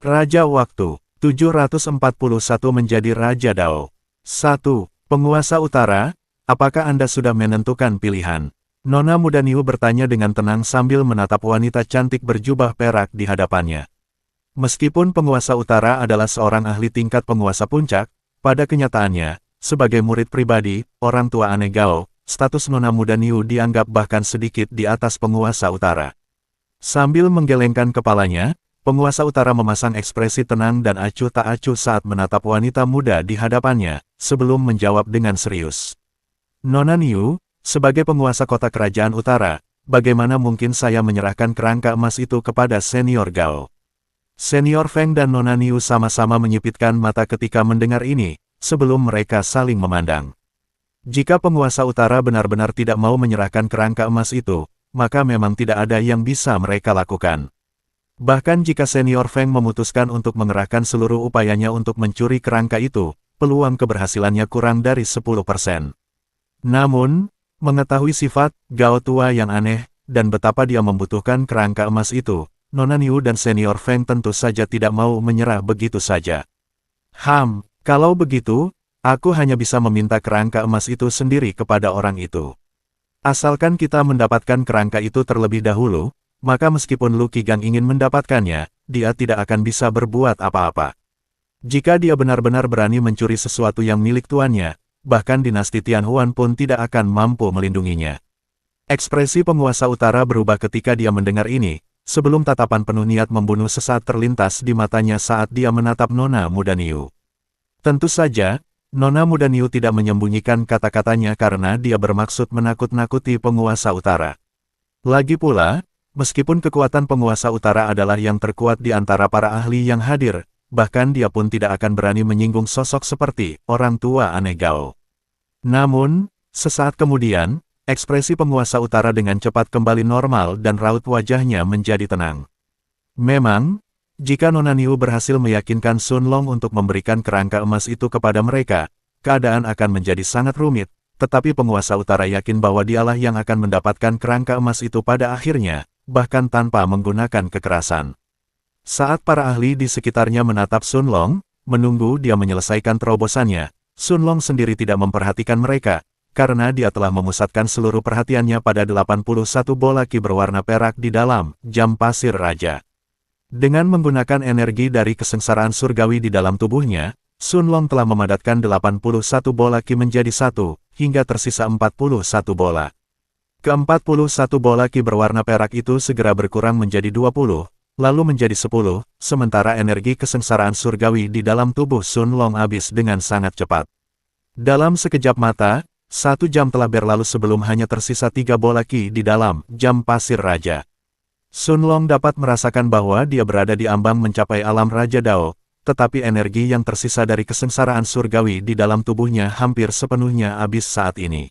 Raja Waktu 741 menjadi Raja Dao. 1. Penguasa Utara, apakah Anda sudah menentukan pilihan? Nona muda Niu bertanya dengan tenang sambil menatap wanita cantik berjubah perak di hadapannya. Meskipun penguasa utara adalah seorang ahli tingkat penguasa puncak, pada kenyataannya, sebagai murid pribadi, orang tua aneh Gao, status Nona muda Niu dianggap bahkan sedikit di atas penguasa utara. Sambil menggelengkan kepalanya, penguasa utara memasang ekspresi tenang dan acuh tak acuh saat menatap wanita muda di hadapannya, sebelum menjawab dengan serius. Nona Niu, sebagai penguasa kota kerajaan utara, bagaimana mungkin saya menyerahkan kerangka emas itu kepada senior Gao? Senior Feng dan Nona Niu sama-sama menyipitkan mata ketika mendengar ini, sebelum mereka saling memandang. Jika penguasa utara benar-benar tidak mau menyerahkan kerangka emas itu, maka memang tidak ada yang bisa mereka lakukan. Bahkan jika senior Feng memutuskan untuk mengerahkan seluruh upayanya untuk mencuri kerangka itu, peluang keberhasilannya kurang dari 10%. Namun, mengetahui sifat Gao tua yang aneh, dan betapa dia membutuhkan kerangka emas itu, Nona Niu dan senior Feng tentu saja tidak mau menyerah begitu saja. Kalau begitu, aku hanya bisa meminta kerangka emas itu sendiri kepada orang itu. Asalkan kita mendapatkan kerangka itu terlebih dahulu, maka meskipun Lu Qigang ingin mendapatkannya, dia tidak akan bisa berbuat apa-apa. Jika dia benar-benar berani mencuri sesuatu yang milik tuannya, bahkan dinasti Tianhuan pun tidak akan mampu melindunginya. Ekspresi penguasa utara berubah ketika dia mendengar ini, sebelum tatapan penuh niat membunuh sesaat terlintas di matanya saat dia menatap Nona muda Niu. Tentu saja, Nona muda Niu tidak menyembunyikan kata-katanya karena dia bermaksud menakut-nakuti penguasa utara. Lagi pula, meskipun kekuatan penguasa utara adalah yang terkuat di antara para ahli yang hadir, bahkan dia pun tidak akan berani menyinggung sosok seperti orang tua aneh Gao. Namun, sesaat kemudian, ekspresi penguasa utara dengan cepat kembali normal dan raut wajahnya menjadi tenang. Memang, jika Nona Niu berhasil meyakinkan Sun Long untuk memberikan kerangka emas itu kepada mereka, keadaan akan menjadi sangat rumit, tetapi penguasa utara yakin bahwa dialah yang akan mendapatkan kerangka emas itu pada akhirnya, bahkan tanpa menggunakan kekerasan. Saat para ahli di sekitarnya menatap Sun Long, menunggu dia menyelesaikan terobosannya, Sun Long sendiri tidak memperhatikan mereka, karena dia telah memusatkan seluruh perhatiannya pada 81 bola ki berwarna perak di dalam jam pasir raja. Dengan menggunakan energi dari kesengsaraan surgawi di dalam tubuhnya, Sun Long telah memadatkan 81 bola ki menjadi satu, hingga tersisa 41 bola. Ke-41 bola ki berwarna perak itu segera berkurang menjadi 20, lalu menjadi 10, sementara energi kesengsaraan surgawi di dalam tubuh Sun Long habis dengan sangat cepat. Dalam sekejap mata, 1 jam telah berlalu sebelum hanya tersisa 3 bola ki di dalam jam pasir raja. Sun Long dapat merasakan bahwa dia berada di ambang mencapai alam Raja Dao, tetapi energi yang tersisa dari kesengsaraan surgawi di dalam tubuhnya hampir sepenuhnya habis saat ini.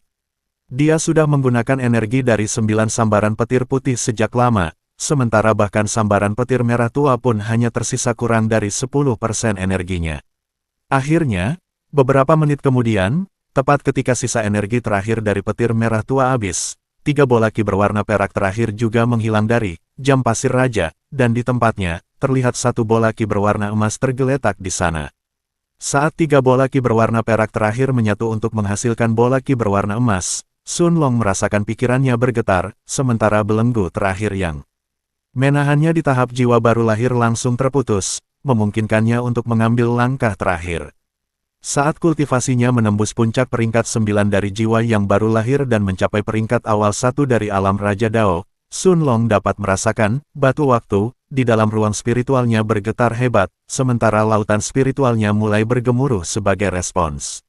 Dia sudah menggunakan energi dari 9 sambaran petir putih sejak lama, sementara bahkan sambaran petir merah tua pun hanya tersisa kurang dari 10% energinya. Akhirnya, beberapa menit kemudian, tepat ketika sisa energi terakhir dari petir merah tua habis, 3 bola ki berwarna perak terakhir juga menghilang dari jam pasir raja, dan di tempatnya, terlihat 1 bola ki berwarna emas tergeletak di sana. Saat 3 bola ki berwarna perak terakhir menyatu untuk menghasilkan bola ki berwarna emas, Sun Long merasakan pikirannya bergetar, sementara belenggu terakhir yang menahannya di tahap jiwa baru lahir langsung terputus, memungkinkannya untuk mengambil langkah terakhir. Saat kultivasinya menembus puncak peringkat 9 dari jiwa yang baru lahir dan mencapai peringkat awal 1 dari alam Raja Dao, Sun Long dapat merasakan batu waktu di dalam ruang spiritualnya bergetar hebat, sementara lautan spiritualnya mulai bergemuruh sebagai respons.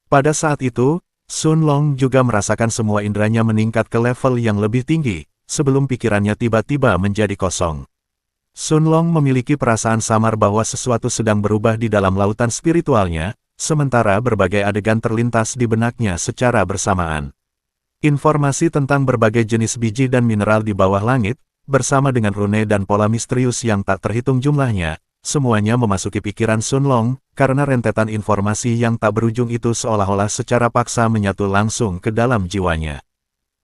Pada saat itu, Sun Long juga merasakan semua inderanya meningkat ke level yang lebih tinggi, sebelum pikirannya tiba-tiba menjadi kosong. Sun Long memiliki perasaan samar bahwa sesuatu sedang berubah di dalam lautan spiritualnya, sementara berbagai adegan terlintas di benaknya secara bersamaan. Informasi tentang berbagai jenis biji dan mineral di bawah langit, bersama dengan rune dan pola misterius yang tak terhitung jumlahnya, semuanya memasuki pikiran Sun Long, karena rentetan informasi yang tak berujung itu seolah-olah secara paksa menyatu langsung ke dalam jiwanya.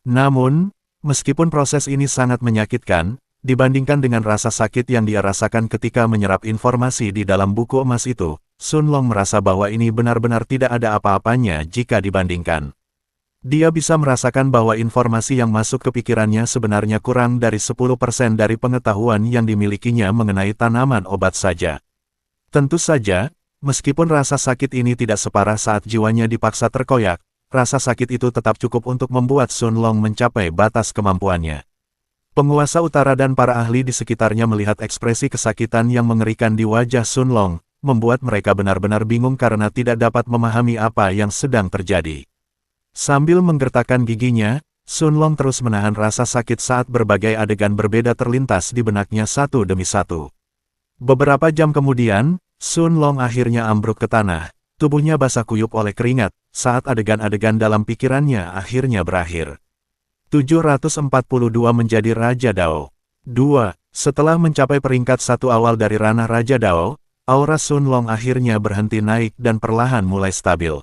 Namun, meskipun proses ini sangat menyakitkan, dibandingkan dengan rasa sakit yang dia rasakan ketika menyerap informasi di dalam buku emas itu, Sun Long merasa bahwa ini benar-benar tidak ada apa-apanya jika dibandingkan. Dia bisa merasakan bahwa informasi yang masuk ke pikirannya sebenarnya kurang dari 10% dari pengetahuan yang dimilikinya mengenai tanaman obat saja. Tentu saja, meskipun rasa sakit ini tidak separah saat jiwanya dipaksa terkoyak, rasa sakit itu tetap cukup untuk membuat Sun Long mencapai batas kemampuannya. Penguasa utara dan para ahli di sekitarnya melihat ekspresi kesakitan yang mengerikan di wajah Sun Long, membuat mereka benar-benar bingung karena tidak dapat memahami apa yang sedang terjadi. Sambil menggertakkan giginya, Sun Long terus menahan rasa sakit saat berbagai adegan berbeda terlintas di benaknya satu demi satu. Beberapa jam kemudian, Sun Long akhirnya ambruk ke tanah, tubuhnya basah kuyup oleh keringat, saat adegan-adegan dalam pikirannya akhirnya berakhir. 742 menjadi Raja Dao. 2. Setelah mencapai peringkat satu awal dari ranah Raja Dao, aura Sun Long akhirnya berhenti naik dan perlahan mulai stabil.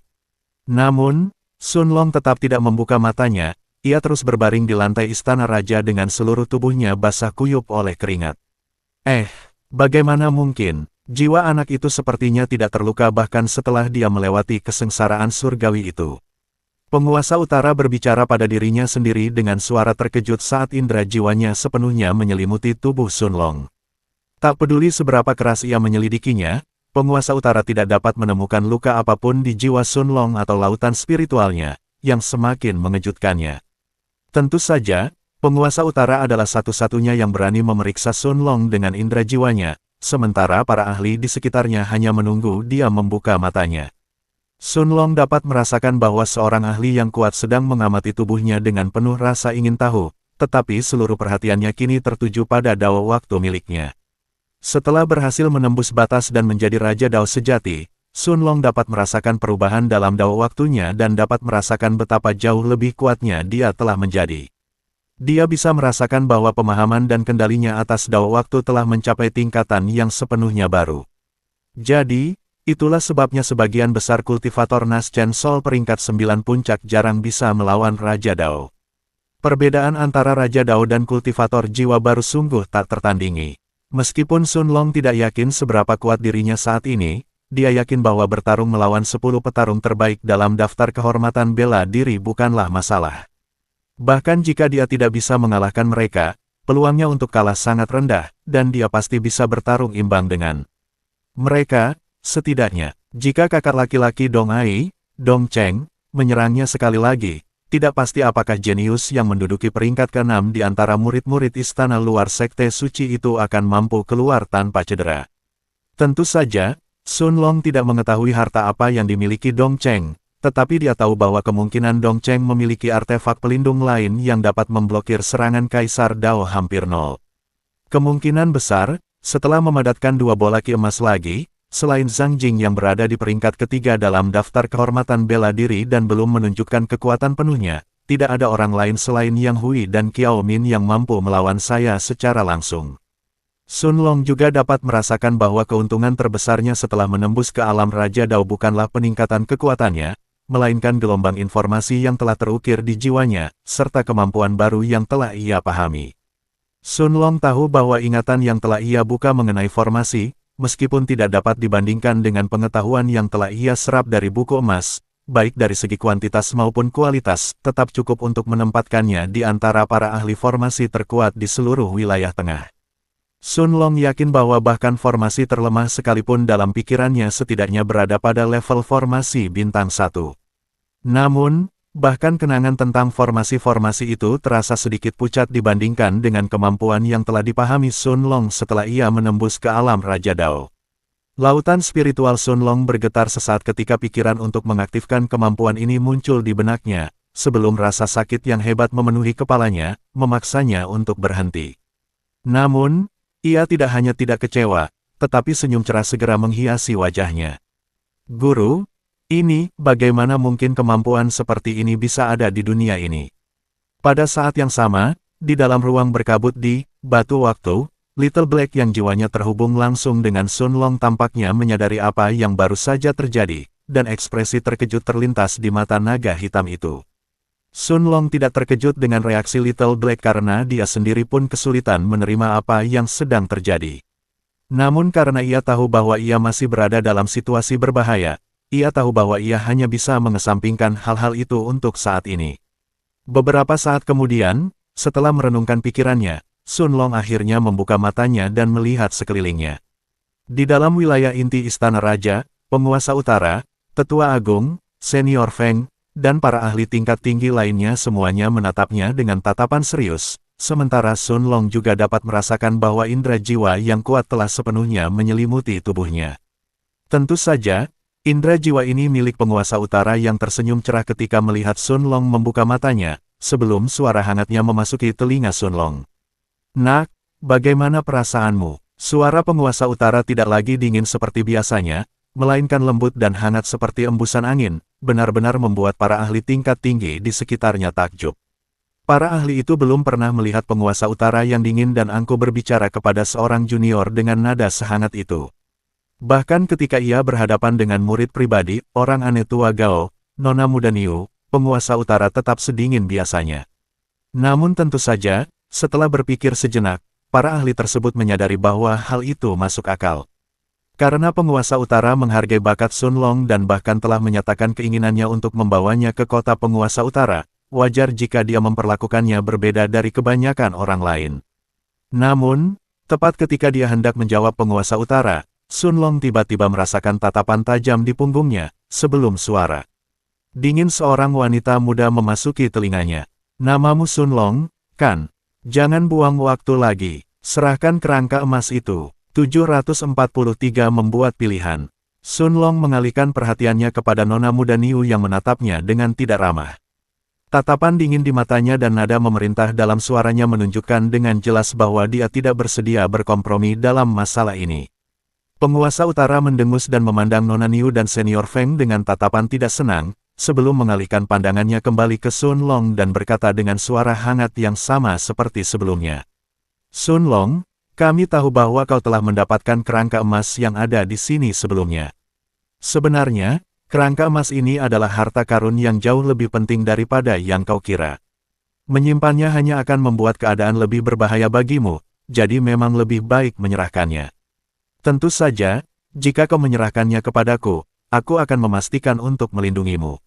Namun, Sun Long tetap tidak membuka matanya, ia terus berbaring di lantai istana raja dengan seluruh tubuhnya basah kuyup oleh keringat. Bagaimana mungkin? Jiwa anak itu sepertinya tidak terluka bahkan setelah dia melewati kesengsaraan surgawi itu. Penguasa utara berbicara pada dirinya sendiri dengan suara terkejut saat indera jiwanya sepenuhnya menyelimuti tubuh Sun Long. Tak peduli seberapa keras ia menyelidikinya, penguasa utara tidak dapat menemukan luka apapun di jiwa Sun Long atau lautan spiritualnya, yang semakin mengejutkannya. Tentu saja, penguasa utara adalah satu-satunya yang berani memeriksa Sun Long dengan indera jiwanya, sementara para ahli di sekitarnya hanya menunggu dia membuka matanya. Sun Long dapat merasakan bahwa seorang ahli yang kuat sedang mengamati tubuhnya dengan penuh rasa ingin tahu, tetapi seluruh perhatiannya kini tertuju pada dao waktu miliknya. Setelah berhasil menembus batas dan menjadi Raja Dao sejati, Sun Long dapat merasakan perubahan dalam dao waktunya dan dapat merasakan betapa jauh lebih kuatnya dia telah menjadi. Dia bisa merasakan bahwa pemahaman dan kendalinya atas dao waktu telah mencapai tingkatan yang sepenuhnya baru. Jadi, itulah sebabnya sebagian besar kultivator Naschen Sol peringkat 9 puncak jarang bisa melawan Raja Dao. Perbedaan antara Raja Dao dan kultivator jiwa baru sungguh tak tertandingi. Meskipun Sun Long tidak yakin seberapa kuat dirinya saat ini, dia yakin bahwa bertarung melawan 10 petarung terbaik dalam daftar kehormatan bela diri bukanlah masalah. Bahkan jika dia tidak bisa mengalahkan mereka, peluangnya untuk kalah sangat rendah, dan dia pasti bisa bertarung imbang dengan mereka. Setidaknya, jika kakak laki-laki Dong Ai, Dong Cheng, menyerangnya sekali lagi, tidak pasti apakah jenius yang menduduki peringkat ke-6 di antara murid-murid istana luar sekte suci itu akan mampu keluar tanpa cedera. Tentu saja, Sun Long tidak mengetahui harta apa yang dimiliki Dong Cheng, tetapi dia tahu bahwa kemungkinan Dong Cheng memiliki artefak pelindung lain yang dapat memblokir serangan Kaisar Dao hampir nol. Kemungkinan besar, setelah memadatkan 2 bola ki emas lagi, selain Zhang Jing yang berada di peringkat ketiga dalam daftar kehormatan bela diri dan belum menunjukkan kekuatan penuhnya, tidak ada orang lain selain Yang Hui dan Qiao Min yang mampu melawan saya secara langsung. Sun Long juga dapat merasakan bahwa keuntungan terbesarnya setelah menembus ke alam Raja Dao bukanlah peningkatan kekuatannya, melainkan gelombang informasi yang telah terukir di jiwanya, serta kemampuan baru yang telah ia pahami. Sun Long tahu bahwa ingatan yang telah ia buka mengenai formasi, meskipun tidak dapat dibandingkan dengan pengetahuan yang telah ia serap dari buku emas, baik dari segi kuantitas maupun kualitas, tetap cukup untuk menempatkannya di antara para ahli formasi terkuat di seluruh wilayah tengah. Sun Long yakin bahwa bahkan formasi terlemah sekalipun dalam pikirannya setidaknya berada pada level formasi bintang 1. Namun, bahkan kenangan tentang formasi-formasi itu terasa sedikit pucat dibandingkan dengan kemampuan yang telah dipahami Sun Long setelah ia menembus ke alam Raja Dao. Lautan spiritual Sun Long bergetar sesaat ketika pikiran untuk mengaktifkan kemampuan ini muncul di benaknya, sebelum rasa sakit yang hebat memenuhi kepalanya, memaksanya untuk berhenti. Namun, ia tidak hanya tidak kecewa, tetapi senyum cerah segera menghiasi wajahnya. Guru, ini, bagaimana mungkin kemampuan seperti ini bisa ada di dunia ini? Pada saat yang sama, di dalam ruang berkabut di Batu Waktu, Little Black yang jiwanya terhubung langsung dengan Sun Long tampaknya menyadari apa yang baru saja terjadi, dan ekspresi terkejut terlintas di mata naga hitam itu. Sun Long tidak terkejut dengan reaksi Little Black karena dia sendiri pun kesulitan menerima apa yang sedang terjadi. Namun karena ia tahu bahwa ia masih berada dalam situasi berbahaya, ia tahu bahwa ia hanya bisa mengesampingkan hal-hal itu untuk saat ini. Beberapa saat kemudian, setelah merenungkan pikirannya, Sun Long akhirnya membuka matanya dan melihat sekelilingnya. Di dalam wilayah inti Istana Raja, penguasa utara, tetua agung, senior Feng, dan para ahli tingkat tinggi lainnya semuanya menatapnya dengan tatapan serius, sementara Sun Long juga dapat merasakan bahwa indera jiwa yang kuat telah sepenuhnya menyelimuti tubuhnya. Tentu saja, indera jiwa ini milik penguasa utara yang tersenyum cerah ketika melihat Sun Long membuka matanya, sebelum suara hangatnya memasuki telinga Sun Long. "Nak, bagaimana perasaanmu?" Suara penguasa utara tidak lagi dingin seperti biasanya, melainkan lembut dan hangat seperti embusan angin, benar-benar membuat para ahli tingkat tinggi di sekitarnya takjub. Para ahli itu belum pernah melihat penguasa utara yang dingin dan angkuh berbicara kepada seorang junior dengan nada sehangat itu. Bahkan ketika ia berhadapan dengan murid pribadi, orang aneh tua Gao, Nona Muda Niu, penguasa utara tetap sedingin biasanya. Namun tentu saja, setelah berpikir sejenak, para ahli tersebut menyadari bahwa hal itu masuk akal. Karena penguasa utara menghargai bakat Sun Long dan bahkan telah menyatakan keinginannya untuk membawanya ke kota penguasa utara, wajar jika dia memperlakukannya berbeda dari kebanyakan orang lain. Namun, tepat ketika dia hendak menjawab penguasa utara, Sun Long tiba-tiba merasakan tatapan tajam di punggungnya, sebelum suara dingin seorang wanita muda memasuki telinganya. "Namamu Sun Long, kan? Jangan buang waktu lagi, serahkan kerangka emas itu." 743 membuat pilihan. Sun Long mengalihkan perhatiannya kepada Nona Muda Niu yang menatapnya dengan tidak ramah. Tatapan dingin di matanya dan nada memerintah dalam suaranya menunjukkan dengan jelas bahwa dia tidak bersedia berkompromi dalam masalah ini. Penguasa utara mendengus dan memandang Nona Niu dan senior Feng dengan tatapan tidak senang, sebelum mengalihkan pandangannya kembali ke Sun Long dan berkata dengan suara hangat yang sama seperti sebelumnya. "Sun Long, kami tahu bahwa kau telah mendapatkan kerangka emas yang ada di sini sebelumnya. Sebenarnya, kerangka emas ini adalah harta karun yang jauh lebih penting daripada yang kau kira. Menyimpannya hanya akan membuat keadaan lebih berbahaya bagimu, jadi memang lebih baik menyerahkannya. Tentu saja, jika kau menyerahkannya kepadaku, aku akan memastikan untuk melindungimu.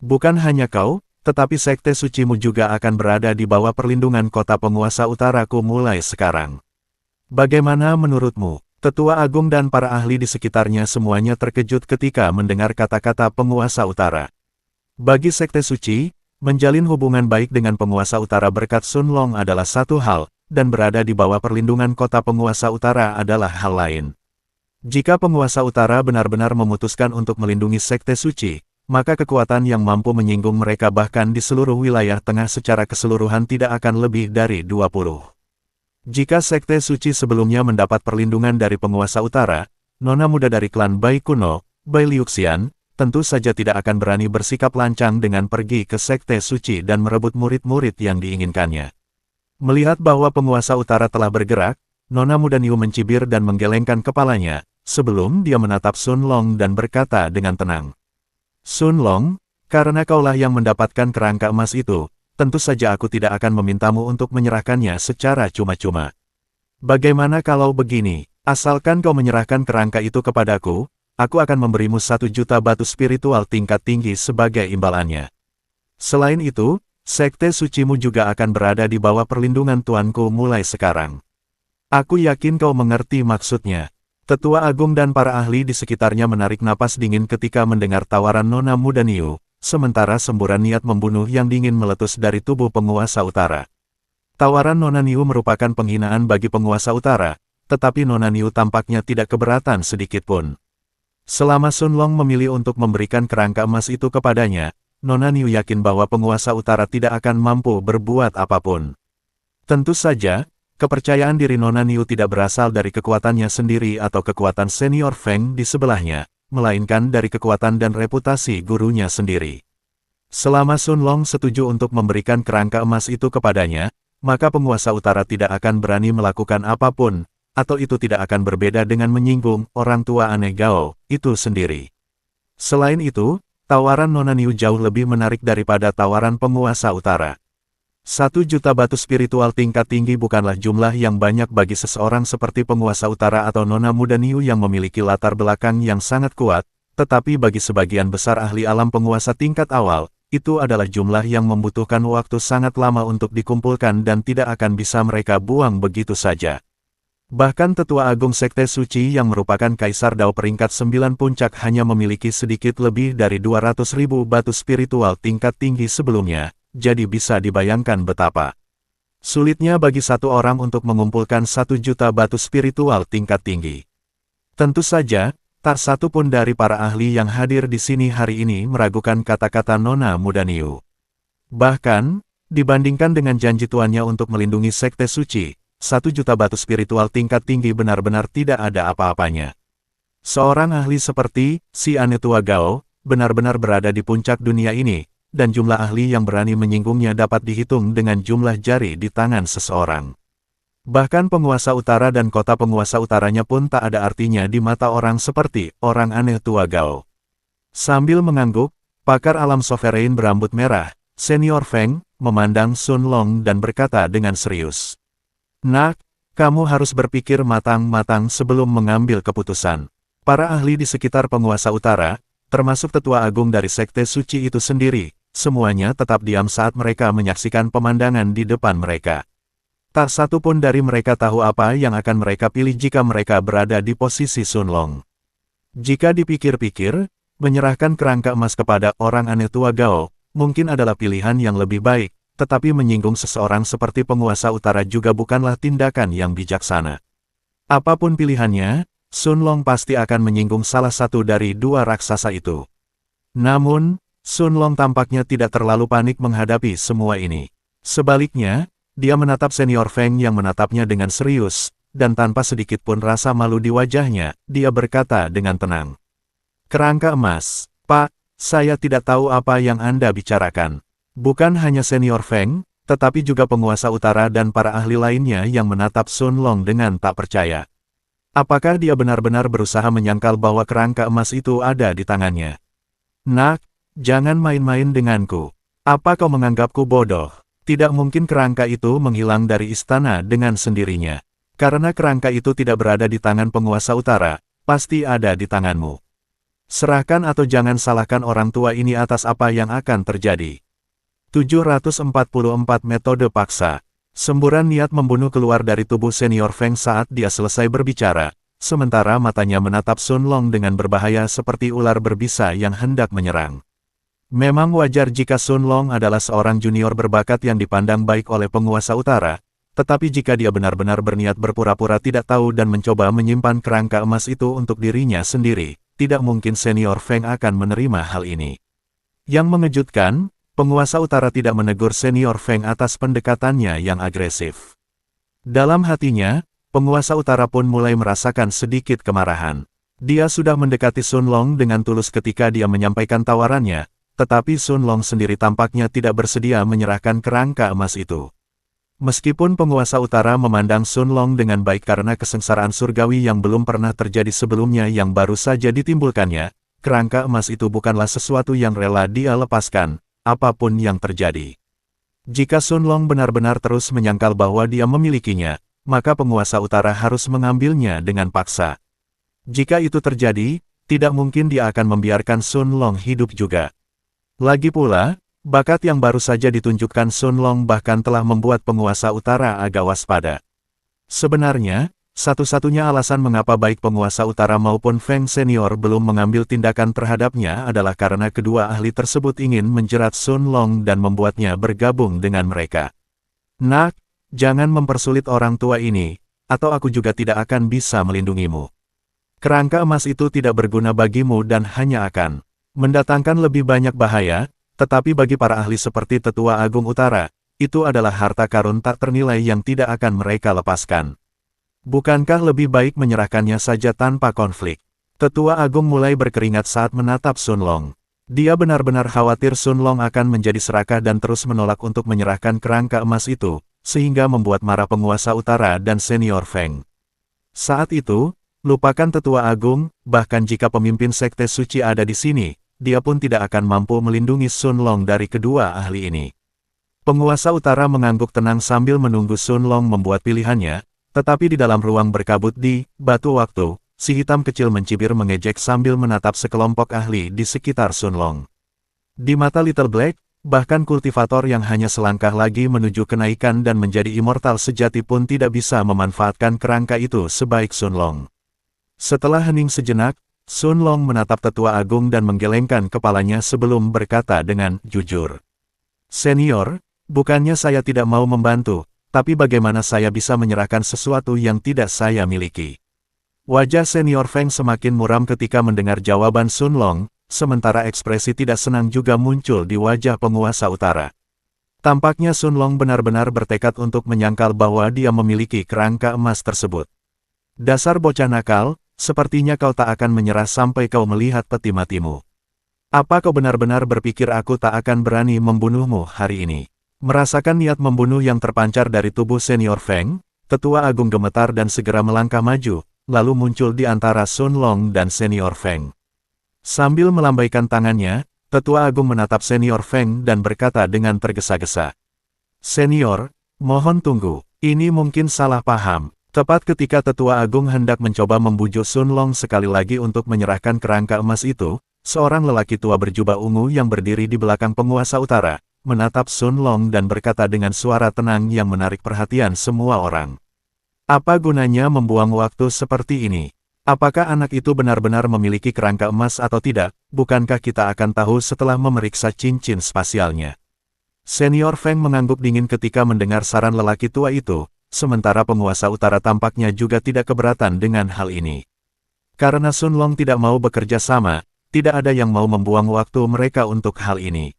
Bukan hanya kau, tetapi sekte sucimu juga akan berada di bawah perlindungan kota penguasa utaraku mulai sekarang. Bagaimana menurutmu?" Tetua agung dan para ahli di sekitarnya semuanya terkejut ketika mendengar kata-kata penguasa utara. Bagi sekte suci, menjalin hubungan baik dengan penguasa utara berkat Sun Long adalah satu hal, dan berada di bawah perlindungan kota penguasa utara adalah hal lain. Jika penguasa utara benar-benar memutuskan untuk melindungi sekte suci, maka kekuatan yang mampu menyinggung mereka bahkan di seluruh wilayah tengah secara keseluruhan tidak akan lebih dari 20. Jika sekte suci sebelumnya mendapat perlindungan dari penguasa utara, Nona muda dari klan Bai kuno, Bai Liuxian, tentu saja tidak akan berani bersikap lancang dengan pergi ke sekte suci dan merebut murid-murid yang diinginkannya. Melihat bahwa penguasa utara telah bergerak, Nona muda Niu mencibir dan menggelengkan kepalanya, sebelum dia menatap Sun Long dan berkata dengan tenang. "Sun Long, karena kaulah yang mendapatkan kerangka emas itu, tentu saja aku tidak akan memintamu untuk menyerahkannya secara cuma-cuma. Bagaimana kalau begini, asalkan kau menyerahkan kerangka itu kepadaku, aku akan memberimu 1 juta batu spiritual tingkat tinggi sebagai imbalannya. Selain itu, sekte sucimu juga akan berada di bawah perlindungan tuanku mulai sekarang. Aku yakin kau mengerti maksudnya." Tetua agung dan para ahli di sekitarnya menarik napas dingin ketika mendengar tawaran Nona Muda Niu, sementara semburan niat membunuh yang dingin meletus dari tubuh penguasa utara. Tawaran Nona Niu merupakan penghinaan bagi penguasa utara, tetapi Nona Niu tampaknya tidak keberatan sedikitpun. Selama Sun Long memilih untuk memberikan kerangka emas itu kepadanya, Nona Niu yakin bahwa penguasa utara tidak akan mampu berbuat apapun. Tentu saja, kepercayaan diri Nona Niu tidak berasal dari kekuatannya sendiri atau kekuatan senior Feng di sebelahnya, melainkan dari kekuatan dan reputasi gurunya sendiri. Selama Sun Long setuju untuk memberikan kerangka emas itu kepadanya, maka penguasa utara tidak akan berani melakukan apapun, atau itu tidak akan berbeda dengan menyinggung orang tua aneh Gao itu sendiri. Selain itu, tawaran Nona Niu jauh lebih menarik daripada tawaran penguasa utara. 1 juta batu spiritual tingkat tinggi bukanlah jumlah yang banyak bagi seseorang seperti penguasa utara atau Nona Muda Niu yang memiliki latar belakang yang sangat kuat, tetapi bagi sebagian besar ahli alam penguasa tingkat awal, itu adalah jumlah yang membutuhkan waktu sangat lama untuk dikumpulkan dan tidak akan bisa mereka buang begitu saja. Bahkan Tetua Agung Sekte Suci yang merupakan Kaisar Dao peringkat 9 puncak hanya memiliki sedikit lebih dari 200.000 batu spiritual tingkat tinggi sebelumnya, jadi bisa dibayangkan betapa sulitnya bagi satu orang untuk mengumpulkan 1 juta batu spiritual tingkat tinggi. Tentu saja, tak satu pun dari para ahli yang hadir di sini hari ini meragukan kata-kata Nona Muda Niu. Bahkan, dibandingkan dengan janji tuannya untuk melindungi Sekte Suci, 1 juta batu spiritual tingkat tinggi benar-benar tidak ada apa-apanya. Seorang ahli seperti si Anetua Gao, benar-benar berada di puncak dunia ini, dan jumlah ahli yang berani menyinggungnya dapat dihitung dengan jumlah jari di tangan seseorang. Bahkan penguasa utara dan kota penguasa utaranya pun tak ada artinya di mata orang seperti orang Anetua Gao. Sambil mengangguk, pakar alam sovereign berambut merah, Senior Feng, memandang Sun Long dan berkata dengan serius. Nak, kamu harus berpikir matang-matang sebelum mengambil keputusan. Para ahli di sekitar penguasa utara, termasuk tetua agung dari Sekte Suci itu sendiri, semuanya tetap diam saat mereka menyaksikan pemandangan di depan mereka. Tak satu pun dari mereka tahu apa yang akan mereka pilih jika mereka berada di posisi Sun Long. Jika dipikir-pikir, menyerahkan kerangka emas kepada orang Anetua Gao, mungkin adalah pilihan yang lebih baik. Tetapi menyinggung seseorang seperti penguasa utara juga bukanlah tindakan yang bijaksana. Apapun pilihannya, Sun Long pasti akan menyinggung salah satu dari dua raksasa itu. Namun, Sun Long tampaknya tidak terlalu panik menghadapi semua ini. Sebaliknya, dia menatap Senior Feng yang menatapnya dengan serius, dan tanpa sedikit pun rasa malu di wajahnya, dia berkata dengan tenang. Kerangka emas, Pak, saya tidak tahu apa yang Anda bicarakan. Bukan hanya Senior Feng, tetapi juga penguasa utara dan para ahli lainnya yang menatap Sun Long dengan tak percaya. Apakah dia benar-benar berusaha menyangkal bahwa kerangka emas itu ada di tangannya? Nak, jangan main-main denganku. Apa kau menganggapku bodoh? Tidak mungkin kerangka itu menghilang dari istana dengan sendirinya. Karena kerangka itu tidak berada di tangan penguasa utara, pasti ada di tanganmu. Serahkan atau jangan salahkan orang tua ini atas apa yang akan terjadi. 744 metode paksa. Semburan niat membunuh keluar dari tubuh Senior Feng saat dia selesai berbicara, sementara matanya menatap Sun Long dengan berbahaya seperti ular berbisa yang hendak menyerang. Memang wajar jika Sun Long adalah seorang junior berbakat yang dipandang baik oleh penguasa utara, tetapi jika dia benar-benar berniat berpura-pura tidak tahu dan mencoba menyimpan kerangka emas itu untuk dirinya sendiri, tidak mungkin Senior Feng akan menerima hal ini. Yang mengejutkan, penguasa utara tidak menegur Senior Feng atas pendekatannya yang agresif. Dalam hatinya, penguasa utara pun mulai merasakan sedikit kemarahan. Dia sudah mendekati Sun Long dengan tulus ketika dia menyampaikan tawarannya, tetapi Sun Long sendiri tampaknya tidak bersedia menyerahkan kerangka emas itu. Meskipun penguasa utara memandang Sun Long dengan baik karena kesengsaraan surgawi yang belum pernah terjadi sebelumnya yang baru saja ditimbulkannya, kerangka emas itu bukanlah sesuatu yang rela dia lepaskan, apapun yang terjadi. Jika Sun Long benar-benar terus menyangkal bahwa dia memilikinya, maka penguasa utara harus mengambilnya dengan paksa. Jika itu terjadi, tidak mungkin dia akan membiarkan Sun Long hidup juga. Lagi pula, bakat yang baru saja ditunjukkan Sun Long bahkan telah membuat penguasa utara agak waspada. Sebenarnya, satu-satunya alasan mengapa baik penguasa utara maupun Feng Senior belum mengambil tindakan terhadapnya adalah karena kedua ahli tersebut ingin menjerat Sun Long dan membuatnya bergabung dengan mereka. Nak, jangan mempersulit orang tua ini, atau aku juga tidak akan bisa melindungimu. Kerangka emas itu tidak berguna bagimu dan hanya akan mendatangkan lebih banyak bahaya, tetapi bagi para ahli seperti Tetua Agung Utara, itu adalah harta karun tak ternilai yang tidak akan mereka lepaskan. Bukankah lebih baik menyerahkannya saja tanpa konflik? Tetua Agung mulai berkeringat saat menatap Sun Long. Dia benar-benar khawatir Sun Long akan menjadi serakah dan terus menolak untuk menyerahkan kerangka emas itu, sehingga membuat marah penguasa utara dan Senior Feng. Saat itu, lupakan Tetua Agung, bahkan jika pemimpin Sekte Suci ada di sini, dia pun tidak akan mampu melindungi Sun Long dari kedua ahli ini. Penguasa utara mengangguk tenang sambil menunggu Sun Long membuat pilihannya, tetapi di dalam ruang berkabut di batu waktu, si hitam kecil mencibir mengejek sambil menatap sekelompok ahli di sekitar Sun Long. Di mata Little Black, bahkan kultivator yang hanya selangkah lagi menuju kenaikan dan menjadi immortal sejati pun tidak bisa memanfaatkan kerangka itu sebaik Sun Long. Setelah hening sejenak, Sun Long menatap tetua agung dan menggelengkan kepalanya sebelum berkata dengan jujur. Senior, bukannya saya tidak mau membantu, tapi bagaimana saya bisa menyerahkan sesuatu yang tidak saya miliki? Wajah Senior Feng semakin muram ketika mendengar jawaban Sun Long, sementara ekspresi tidak senang juga muncul di wajah penguasa utara. Tampaknya Sun Long benar-benar bertekad untuk menyangkal bahwa dia memiliki kerangka emas tersebut. Dasar bocah nakal, sepertinya kau tak akan menyerah sampai kau melihat peti matimu. Apa kau benar-benar berpikir aku tak akan berani membunuhmu hari ini? Merasakan niat membunuh yang terpancar dari tubuh Senior Feng, tetua agung gemetar dan segera melangkah maju, lalu muncul di antara Sun Long dan Senior Feng. Sambil melambaikan tangannya, tetua agung menatap Senior Feng dan berkata dengan tergesa-gesa. Senior, mohon tunggu, ini mungkin salah paham. Tepat ketika tetua agung hendak mencoba membujuk Sun Long sekali lagi untuk menyerahkan kerangka emas itu, seorang lelaki tua berjubah ungu yang berdiri di belakang penguasa utara, menatap Sun Long dan berkata dengan suara tenang yang menarik perhatian semua orang. Apa gunanya membuang waktu seperti ini? Apakah anak itu benar-benar memiliki kerangka emas atau tidak, bukankah kita akan tahu setelah memeriksa cincin spasialnya? Senior Feng mengangguk dingin ketika mendengar saran lelaki tua itu, sementara penguasa utara tampaknya juga tidak keberatan dengan hal ini. Karena Sun Long tidak mau bekerja sama, tidak ada yang mau membuang waktu mereka untuk hal ini.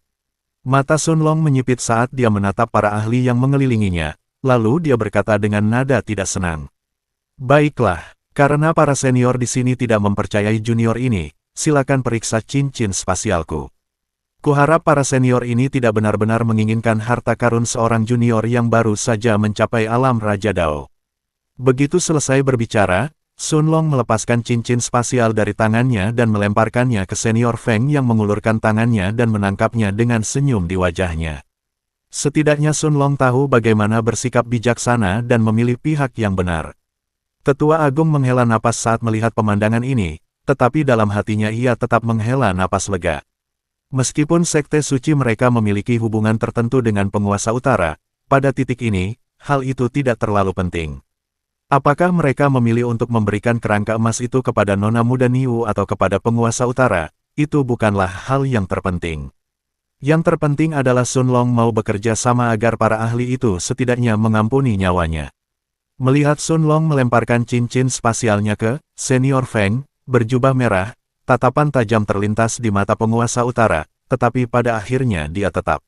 Mata Sun Long menyipit saat dia menatap para ahli yang mengelilinginya, lalu dia berkata dengan nada tidak senang. Baiklah. Karena para senior di sini tidak mempercayai junior ini, silakan periksa cincin spasialku. Kuharap para senior ini tidak benar-benar menginginkan harta karun seorang junior yang baru saja mencapai alam Raja Dao. Begitu selesai berbicara, Sun Long melepaskan cincin spasial dari tangannya dan melemparkannya ke Senior Feng yang mengulurkan tangannya dan menangkapnya dengan senyum di wajahnya. Setidaknya Sun Long tahu bagaimana bersikap bijaksana dan memilih pihak yang benar. Tetua agung menghela napas saat melihat pemandangan ini, tetapi dalam hatinya ia tetap menghela napas lega. Meskipun sekte suci mereka memiliki hubungan tertentu dengan penguasa utara, pada titik ini, hal itu tidak terlalu penting. Apakah mereka memilih untuk memberikan kerangka emas itu kepada Nona Muda Niu atau kepada penguasa utara, itu bukanlah hal yang terpenting. Yang terpenting adalah Sun Long mau bekerja sama agar para ahli itu setidaknya mengampuni nyawanya. Melihat Sun Long melemparkan cincin spasialnya ke Senior Feng, berjubah merah, tatapan tajam terlintas di mata penguasa utara, tetapi pada akhirnya dia tetap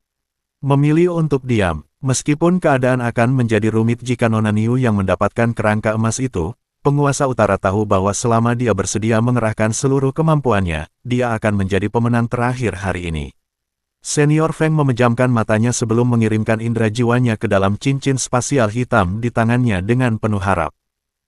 memilih untuk diam. Meskipun keadaan akan menjadi rumit jika Nona Niu yang mendapatkan kerangka emas itu, penguasa utara tahu bahwa selama dia bersedia mengerahkan seluruh kemampuannya, dia akan menjadi pemenang terakhir hari ini. Senior Feng memejamkan matanya sebelum mengirimkan indera jiwanya ke dalam cincin spasial hitam di tangannya dengan penuh harap.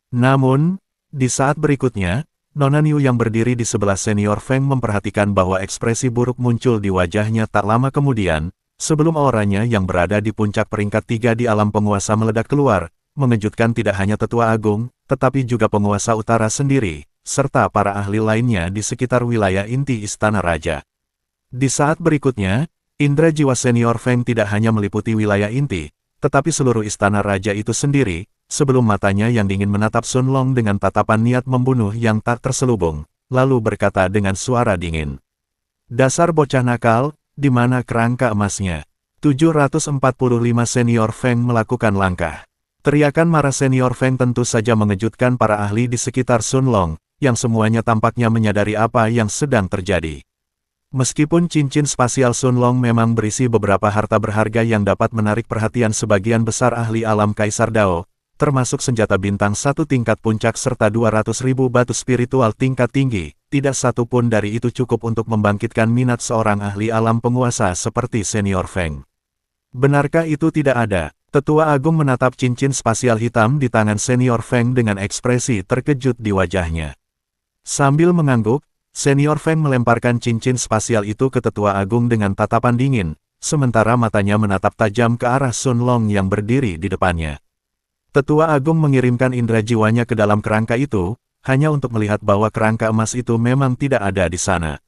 Namun, di saat berikutnya, Nona Niu yang berdiri di sebelah Senior Feng memperhatikan bahwa ekspresi buruk muncul di wajahnya tak lama kemudian, sebelum auranya yang berada di puncak peringkat 3 di alam penguasa meledak keluar, mengejutkan tidak hanya tetua agung, tetapi juga penguasa utara sendiri, serta para ahli lainnya di sekitar wilayah inti Istana Raja. Di saat berikutnya, indera jiwa Senior Feng tidak hanya meliputi wilayah inti, tetapi seluruh istana raja itu sendiri, sebelum matanya yang dingin menatap Sun Long dengan tatapan niat membunuh yang tak terselubung, lalu berkata dengan suara dingin. Dasar bocah nakal, di mana kerangka emasnya? 745 Senior Feng melakukan langkah. Teriakan marah Senior Feng tentu saja mengejutkan para ahli di sekitar Sun Long, yang semuanya tampaknya menyadari apa yang sedang terjadi. Meskipun cincin spasial Sun Long memang berisi beberapa harta berharga yang dapat menarik perhatian sebagian besar ahli alam Kaisar Dao, termasuk senjata bintang 1 tingkat puncak serta 200.000 batu spiritual tingkat tinggi, tidak satu pun dari itu cukup untuk membangkitkan minat seorang ahli alam penguasa seperti Senior Feng. Benarkah itu tidak ada? Tetua agung menatap cincin spasial hitam di tangan Senior Feng dengan ekspresi terkejut di wajahnya. Sambil mengangguk, Senior Feng melemparkan cincin spasial itu ke Tetua Agung dengan tatapan dingin, sementara matanya menatap tajam ke arah Sun Long yang berdiri di depannya. Tetua Agung mengirimkan indera jiwanya ke dalam kerangka itu, hanya untuk melihat bahwa kerangka emas itu memang tidak ada di sana.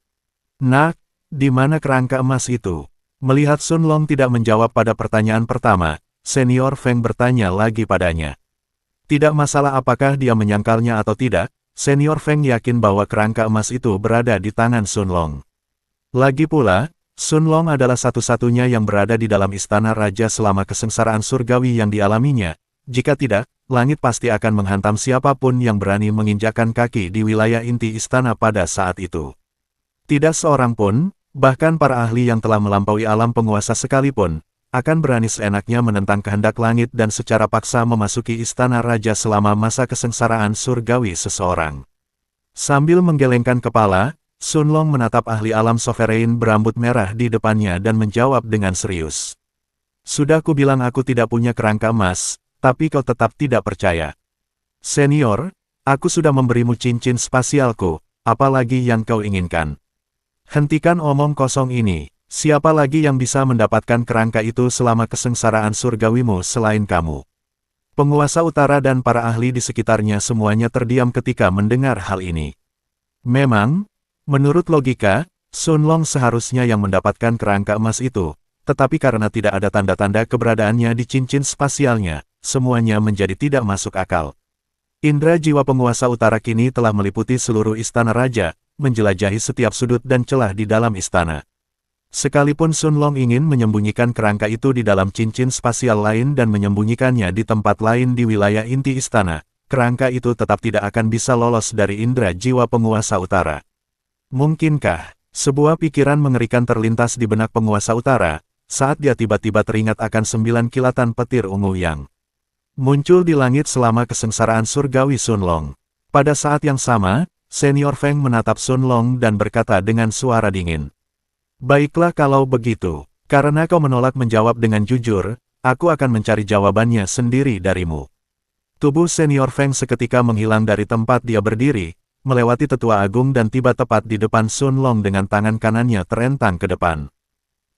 Nak, di mana kerangka emas itu? Melihat Sun Long tidak menjawab pada pertanyaan pertama, Senior Feng bertanya lagi padanya. Tidak masalah apakah dia menyangkalnya atau tidak, Senior Feng yakin bahwa kerangka emas itu berada di tangan Sun Long. Lagi pula, Sun Long adalah satu-satunya yang berada di dalam istana raja selama kesengsaraan surgawi yang dialaminya. Jika tidak, langit pasti akan menghantam siapapun yang berani menginjakkan kaki di wilayah inti istana pada saat itu. Tidak seorang pun, bahkan para ahli yang telah melampaui alam penguasa sekalipun, akan berani seenaknya menentang kehendak langit dan secara paksa memasuki istana raja selama masa kesengsaraan surgawi seseorang. Sambil menggelengkan kepala, Sun Long menatap ahli alam sovereign berambut merah di depannya dan menjawab dengan serius. Sudah kubilang aku tidak punya kerangka emas, tapi kau tetap tidak percaya. Senior, aku sudah memberimu cincin spasialku, apalagi yang kau inginkan? Hentikan omong kosong ini, siapa lagi yang bisa mendapatkan kerangka itu selama kesengsaraan surgawimu selain kamu? Penguasa utara dan para ahli di sekitarnya semuanya terdiam ketika mendengar hal ini. Memang, menurut logika, Sun Long seharusnya yang mendapatkan kerangka emas itu, tetapi karena tidak ada tanda-tanda keberadaannya di cincin spasialnya, semuanya menjadi tidak masuk akal. Indra jiwa penguasa utara kini telah meliputi seluruh istana raja, menjelajahi setiap sudut dan celah di dalam istana. Sekalipun Sun Long ingin menyembunyikan kerangka itu di dalam cincin spasial lain dan menyembunyikannya di tempat lain di wilayah inti istana, kerangka itu tetap tidak akan bisa lolos dari indra jiwa penguasa utara. Mungkinkah, sebuah pikiran mengerikan terlintas di benak penguasa utara, saat dia tiba-tiba teringat akan 9 kilatan petir ungu yang muncul di langit selama kesengsaraan surgawi Sun Long. Pada saat yang sama, Senior Feng menatap Sun Long dan berkata dengan suara dingin. Baiklah kalau begitu, karena kau menolak menjawab dengan jujur, aku akan mencari jawabannya sendiri darimu. Tubuh Senior Feng seketika menghilang dari tempat dia berdiri, melewati Tetua Agung dan tiba tepat di depan Sun Long dengan tangan kanannya terentang ke depan.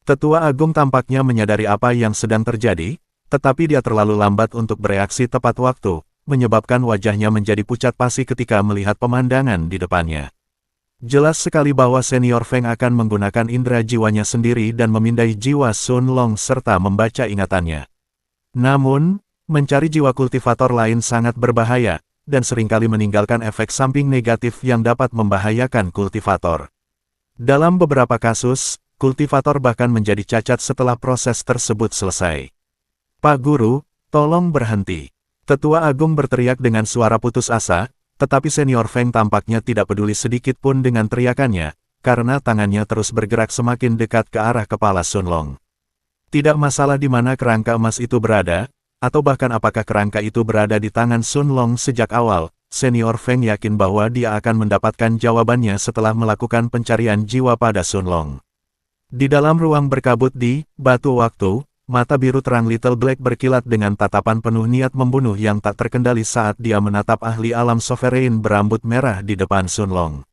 Tetua Agung tampaknya menyadari apa yang sedang terjadi, tetapi dia terlalu lambat untuk bereaksi tepat waktu, menyebabkan wajahnya menjadi pucat pasi ketika melihat pemandangan di depannya. Jelas sekali bahwa Senior Feng akan menggunakan indera jiwanya sendiri dan memindai jiwa Sun Long serta membaca ingatannya. Namun, mencari jiwa kultivator lain sangat berbahaya, dan seringkali meninggalkan efek samping negatif yang dapat membahayakan kultivator. Dalam beberapa kasus, kultivator bahkan menjadi cacat setelah proses tersebut selesai. Pak Guru, tolong berhenti. Tetua Agung berteriak dengan suara putus asa, tetapi Senior Feng tampaknya tidak peduli sedikit pun dengan teriakannya, karena tangannya terus bergerak semakin dekat ke arah kepala Sun Long. Tidak masalah di mana kerangka emas itu berada, atau bahkan apakah kerangka itu berada di tangan Sun Long sejak awal, Senior Feng yakin bahwa dia akan mendapatkan jawabannya setelah melakukan pencarian jiwa pada Sun Long. Di dalam ruang berkabut di batu waktu, mata biru terang Little Black berkilat dengan tatapan penuh niat membunuh yang tak terkendali saat dia menatap ahli alam sovereign berambut merah di depan Sun Long.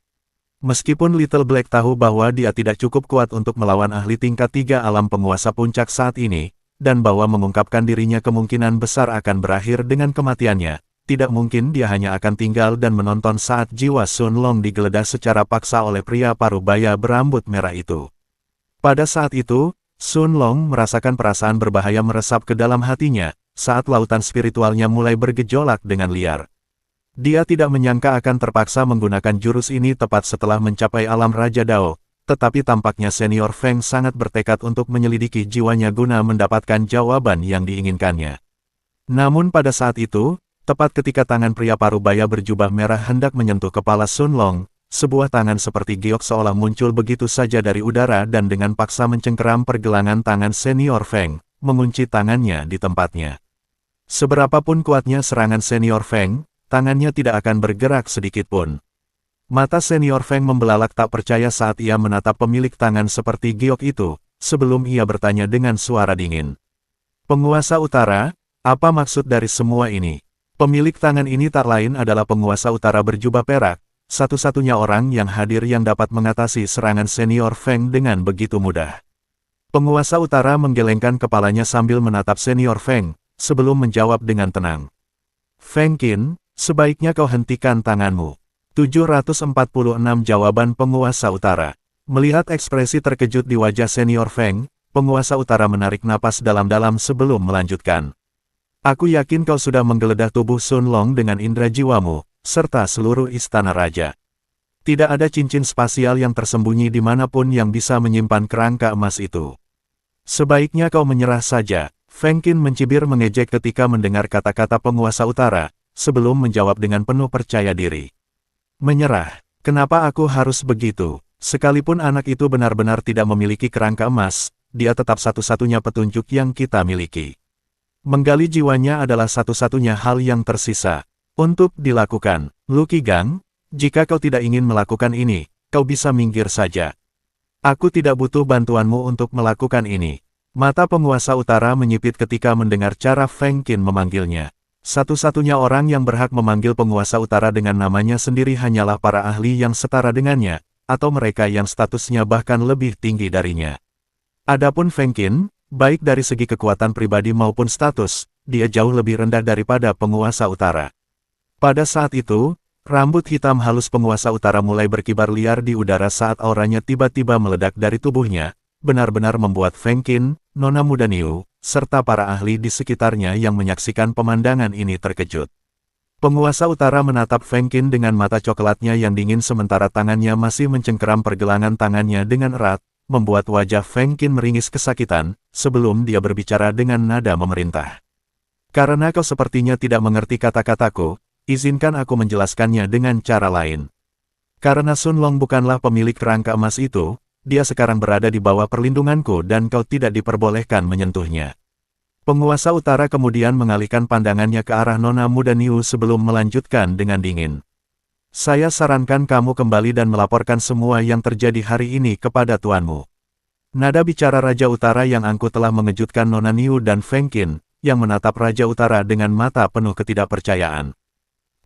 Meskipun Little Black tahu bahwa dia tidak cukup kuat untuk melawan ahli tingkat 3 alam penguasa puncak saat ini, dan bahwa mengungkapkan dirinya kemungkinan besar akan berakhir dengan kematiannya, tidak mungkin dia hanya akan tinggal dan menonton saat jiwa Sun Long digeledah secara paksa oleh pria parubaya berambut merah itu. Pada saat itu, Sun Long merasakan perasaan berbahaya meresap ke dalam hatinya, saat lautan spiritualnya mulai bergejolak dengan liar. Dia tidak menyangka akan terpaksa menggunakan jurus ini tepat setelah mencapai alam Raja Dao, tetapi tampaknya Senior Feng sangat bertekad untuk menyelidiki jiwanya guna mendapatkan jawaban yang diinginkannya. Namun pada saat itu, tepat ketika tangan pria parubaya berjubah merah hendak menyentuh kepala Sun Long, sebuah tangan seperti giok seolah muncul begitu saja dari udara dan dengan paksa mencengkeram pergelangan tangan Senior Feng, mengunci tangannya di tempatnya. Seberapapun kuatnya serangan Senior Feng, tangannya tidak akan bergerak sedikit pun. Mata Senior Feng membelalak tak percaya saat ia menatap pemilik tangan seperti giok itu, sebelum ia bertanya dengan suara dingin. Penguasa utara, apa maksud dari semua ini? Pemilik tangan ini tak lain adalah penguasa utara berjubah perak, satu-satunya orang yang hadir yang dapat mengatasi serangan senior Feng dengan begitu mudah. Penguasa utara menggelengkan kepalanya sambil menatap senior Feng, sebelum menjawab dengan tenang. Feng Qin, sebaiknya kau hentikan tanganmu. 746 jawaban penguasa utara. Melihat ekspresi terkejut di wajah senior Feng, penguasa utara menarik napas dalam-dalam sebelum melanjutkan. Aku yakin kau sudah menggeledah tubuh Sun Long dengan indera jiwamu, serta seluruh istana raja. Tidak ada cincin spasial yang tersembunyi dimanapun yang bisa menyimpan kerangka emas itu. Sebaiknya kau menyerah saja. Feng Qin mencibir mengejek ketika mendengar kata-kata penguasa utara, sebelum menjawab dengan penuh percaya diri. Menyerah? Kenapa aku harus begitu? Sekalipun anak itu benar-benar tidak memiliki kerangka emas, dia tetap satu-satunya petunjuk yang kita miliki. Menggali jiwanya adalah satu-satunya hal yang tersisa untuk dilakukan. Lu Qigang, jika kau tidak ingin melakukan ini, kau bisa minggir saja. Aku tidak butuh bantuanmu untuk melakukan ini. Mata penguasa utara menyipit ketika mendengar cara Feng Qin memanggilnya. Satu-satunya orang yang berhak memanggil penguasa utara dengan namanya sendiri hanyalah para ahli yang setara dengannya, atau mereka yang statusnya bahkan lebih tinggi darinya. Adapun Feng Qin, baik dari segi kekuatan pribadi maupun status, dia jauh lebih rendah daripada penguasa utara. Pada saat itu, rambut hitam halus penguasa utara mulai berkibar liar di udara saat auranya tiba-tiba meledak dari tubuhnya, benar-benar membuat Feng Qin, Nona Muda Niu, serta para ahli di sekitarnya yang menyaksikan pemandangan ini terkejut. Penguasa utara menatap Feng Qin dengan mata coklatnya yang dingin sementara tangannya masih mencengkeram pergelangan tangannya dengan erat, membuat wajah Feng Qin meringis kesakitan, sebelum dia berbicara dengan nada memerintah. Karena kau sepertinya tidak mengerti kata-kataku, izinkan aku menjelaskannya dengan cara lain. Karena Sun Long bukanlah pemilik kerangka emas itu, dia sekarang berada di bawah perlindunganku dan kau tidak diperbolehkan menyentuhnya. Penguasa utara kemudian mengalihkan pandangannya ke arah Nona Muda Niu sebelum melanjutkan dengan dingin. Saya sarankan kamu kembali dan melaporkan semua yang terjadi hari ini kepada tuanmu. Nada bicara Raja Utara yang angkuh telah mengejutkan Nona Niu dan Feng Qin, yang menatap Raja Utara dengan mata penuh ketidakpercayaan.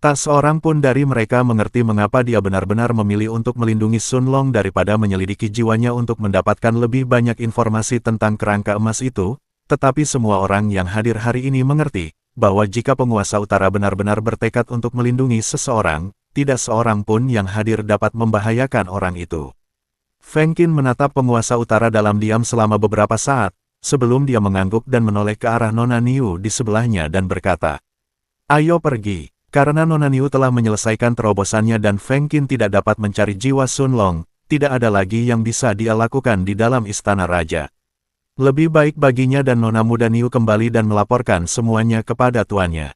Tak seorang pun dari mereka mengerti mengapa dia benar-benar memilih untuk melindungi Sun Long daripada menyelidiki jiwanya untuk mendapatkan lebih banyak informasi tentang kerangka emas itu, tetapi semua orang yang hadir hari ini mengerti, bahwa jika penguasa utara benar-benar bertekad untuk melindungi seseorang, tidak seorang pun yang hadir dapat membahayakan orang itu. Feng Qin menatap penguasa utara dalam diam selama beberapa saat, sebelum dia mengangguk dan menoleh ke arah Nona Niu di sebelahnya dan berkata, "Ayo pergi." Karena Nona Niu telah menyelesaikan terobosannya dan Feng Qin tidak dapat mencari jiwa Sun Long, tidak ada lagi yang bisa dia lakukan di dalam istana raja. Lebih baik baginya dan Nona Muda Niu kembali dan melaporkan semuanya kepada tuannya.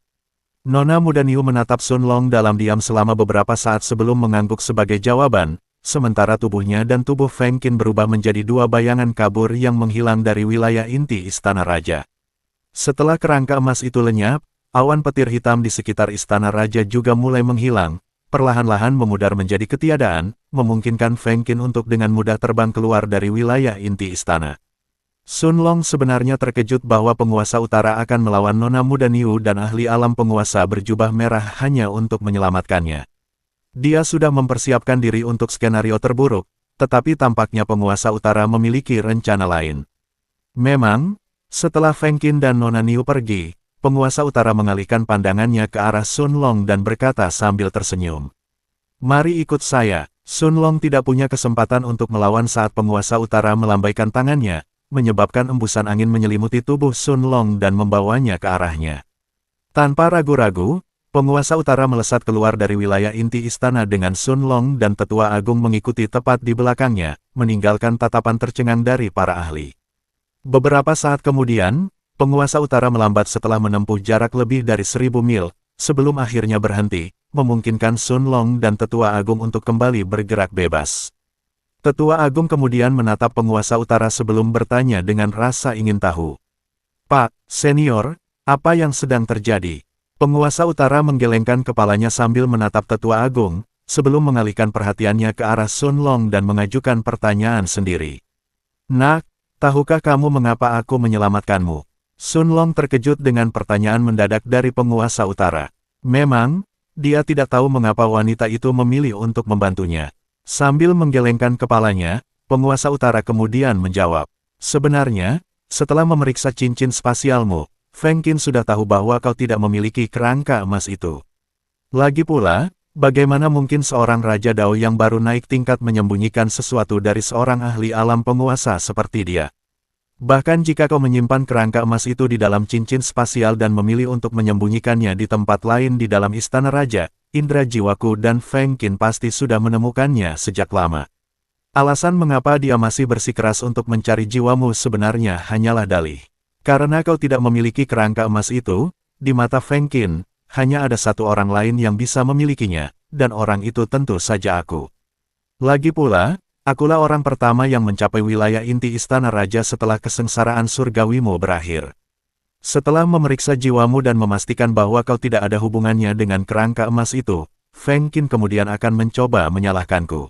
Nona Muda Niu menatap Sun Long dalam diam selama beberapa saat sebelum mengangguk sebagai jawaban, sementara tubuhnya dan tubuh Feng Qin berubah menjadi dua bayangan kabur yang menghilang dari wilayah inti istana raja. Setelah kerangka emas itu lenyap, awan petir hitam di sekitar istana raja juga mulai menghilang, perlahan-lahan memudar menjadi ketiadaan, memungkinkan Feng Qin untuk dengan mudah terbang keluar dari wilayah inti istana. Sun Long sebenarnya terkejut bahwa penguasa utara akan melawan Nona Muda Niu dan ahli alam penguasa berjubah merah hanya untuk menyelamatkannya. Dia sudah mempersiapkan diri untuk skenario terburuk, tetapi tampaknya penguasa utara memiliki rencana lain. Memang, setelah Feng Qin dan Nona Niu pergi, penguasa utara mengalihkan pandangannya ke arah Sun Long dan berkata sambil tersenyum. Mari ikut saya. Sun Long tidak punya kesempatan untuk melawan saat penguasa utara melambaikan tangannya, menyebabkan embusan angin menyelimuti tubuh Sun Long dan membawanya ke arahnya. Tanpa ragu-ragu, penguasa utara melesat keluar dari wilayah inti istana dengan Sun Long dan tetua agung mengikuti tepat di belakangnya, meninggalkan tatapan tercengang dari para ahli. Beberapa saat kemudian, penguasa utara melambat setelah menempuh jarak lebih dari 1000 mil, sebelum akhirnya berhenti, memungkinkan Sun Long dan tetua agung untuk kembali bergerak bebas. Tetua agung kemudian menatap penguasa utara sebelum bertanya dengan rasa ingin tahu. Pak, senior, apa yang sedang terjadi? Penguasa utara menggelengkan kepalanya sambil menatap tetua agung, sebelum mengalihkan perhatiannya ke arah Sun Long dan mengajukan pertanyaan sendiri. Nak, tahukah kamu mengapa aku menyelamatkanmu? Sun Long terkejut dengan pertanyaan mendadak dari penguasa utara. Memang, dia tidak tahu mengapa wanita itu memilih untuk membantunya. Sambil menggelengkan kepalanya, penguasa utara kemudian menjawab, "Sebenarnya, setelah memeriksa cincin spasialmu, Feng Qin sudah tahu bahwa kau tidak memiliki kerangka emas itu. Lagi pula, bagaimana mungkin seorang Raja Dao yang baru naik tingkat menyembunyikan sesuatu dari seorang ahli alam penguasa seperti dia? Bahkan jika kau menyimpan kerangka emas itu di dalam cincin spasial dan memilih untuk menyembunyikannya di tempat lain di dalam istana raja, indera jiwaku dan Feng Qin pasti sudah menemukannya sejak lama. Alasan mengapa dia masih bersikeras untuk mencari jiwamu sebenarnya hanyalah dalih. Karena kau tidak memiliki kerangka emas itu, di mata Feng Qin, hanya ada satu orang lain yang bisa memilikinya, dan orang itu tentu saja aku. Lagi pula, akulah orang pertama yang mencapai wilayah inti istana raja setelah kesengsaraan surgawimu berakhir. Setelah memeriksa jiwamu dan memastikan bahwa kau tidak ada hubungannya dengan kerangka emas itu, Feng Qin kemudian akan mencoba menyalahkanku.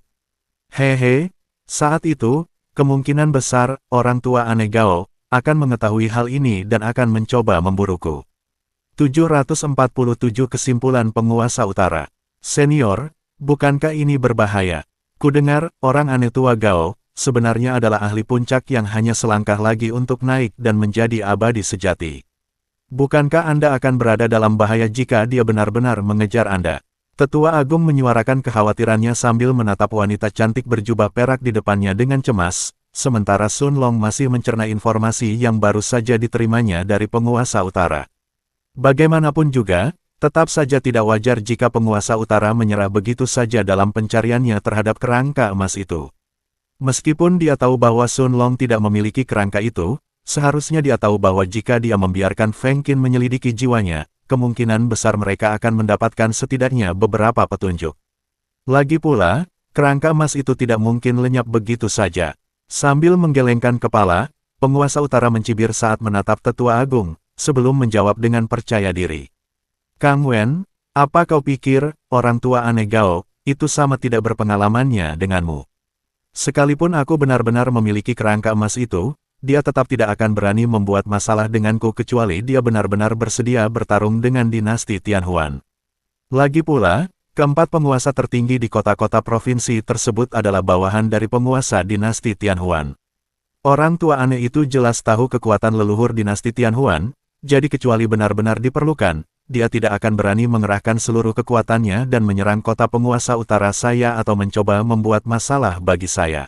Hehe, saat itu, kemungkinan besar, orang tua aneh Gao, akan mengetahui hal ini dan akan mencoba memburuku. 747 Kesimpulan Penguasa Utara. Senior, bukankah ini berbahaya? Kudengar, orang aneh tua Gao, sebenarnya adalah ahli puncak yang hanya selangkah lagi untuk naik dan menjadi abadi sejati. Bukankah Anda akan berada dalam bahaya jika dia benar-benar mengejar Anda? Tetua Agung menyuarakan kekhawatirannya sambil menatap wanita cantik berjubah perak di depannya dengan cemas, sementara Sun Long masih mencerna informasi yang baru saja diterimanya dari penguasa utara. Bagaimanapun juga, tetap saja tidak wajar jika penguasa utara menyerah begitu saja dalam pencariannya terhadap kerangka emas itu. Meskipun dia tahu bahwa Sun Long tidak memiliki kerangka itu, seharusnya dia tahu bahwa jika dia membiarkan Feng Qin menyelidiki jiwanya, kemungkinan besar mereka akan mendapatkan setidaknya beberapa petunjuk. Lagi pula, kerangka emas itu tidak mungkin lenyap begitu saja. Sambil menggelengkan kepala, penguasa utara mencibir saat menatap Tetua Agung, sebelum menjawab dengan percaya diri. Kang Wen, apa kau pikir, orang tua aneh Gao, itu sama tidak berpengalamannya denganmu? Sekalipun aku benar-benar memiliki kerangka emas itu, dia tetap tidak akan berani membuat masalah denganku kecuali dia benar-benar bersedia bertarung dengan dinasti Tianhuan. Lagi pula, keempat penguasa tertinggi di kota-kota provinsi tersebut adalah bawahan dari penguasa dinasti Tianhuan. Orang tua aneh itu jelas tahu kekuatan leluhur dinasti Tianhuan, jadi kecuali benar-benar diperlukan, dia tidak akan berani mengerahkan seluruh kekuatannya dan menyerang kota penguasa utara saya atau mencoba membuat masalah bagi saya.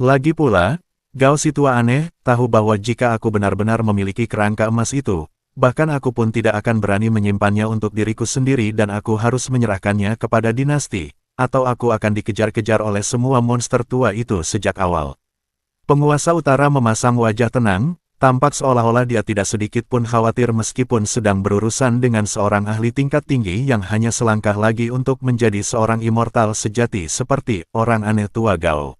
Lagi pula, Gao si tua aneh, tahu bahwa jika aku benar-benar memiliki kerangka emas itu, bahkan aku pun tidak akan berani menyimpannya untuk diriku sendiri dan aku harus menyerahkannya kepada dinasti, atau aku akan dikejar-kejar oleh semua monster tua itu sejak awal. Penguasa utara memasang wajah tenang, tampak seolah-olah dia tidak sedikit pun khawatir meskipun sedang berurusan dengan seorang ahli tingkat tinggi yang hanya selangkah lagi untuk menjadi seorang immortal sejati seperti orang aneh tua Gao.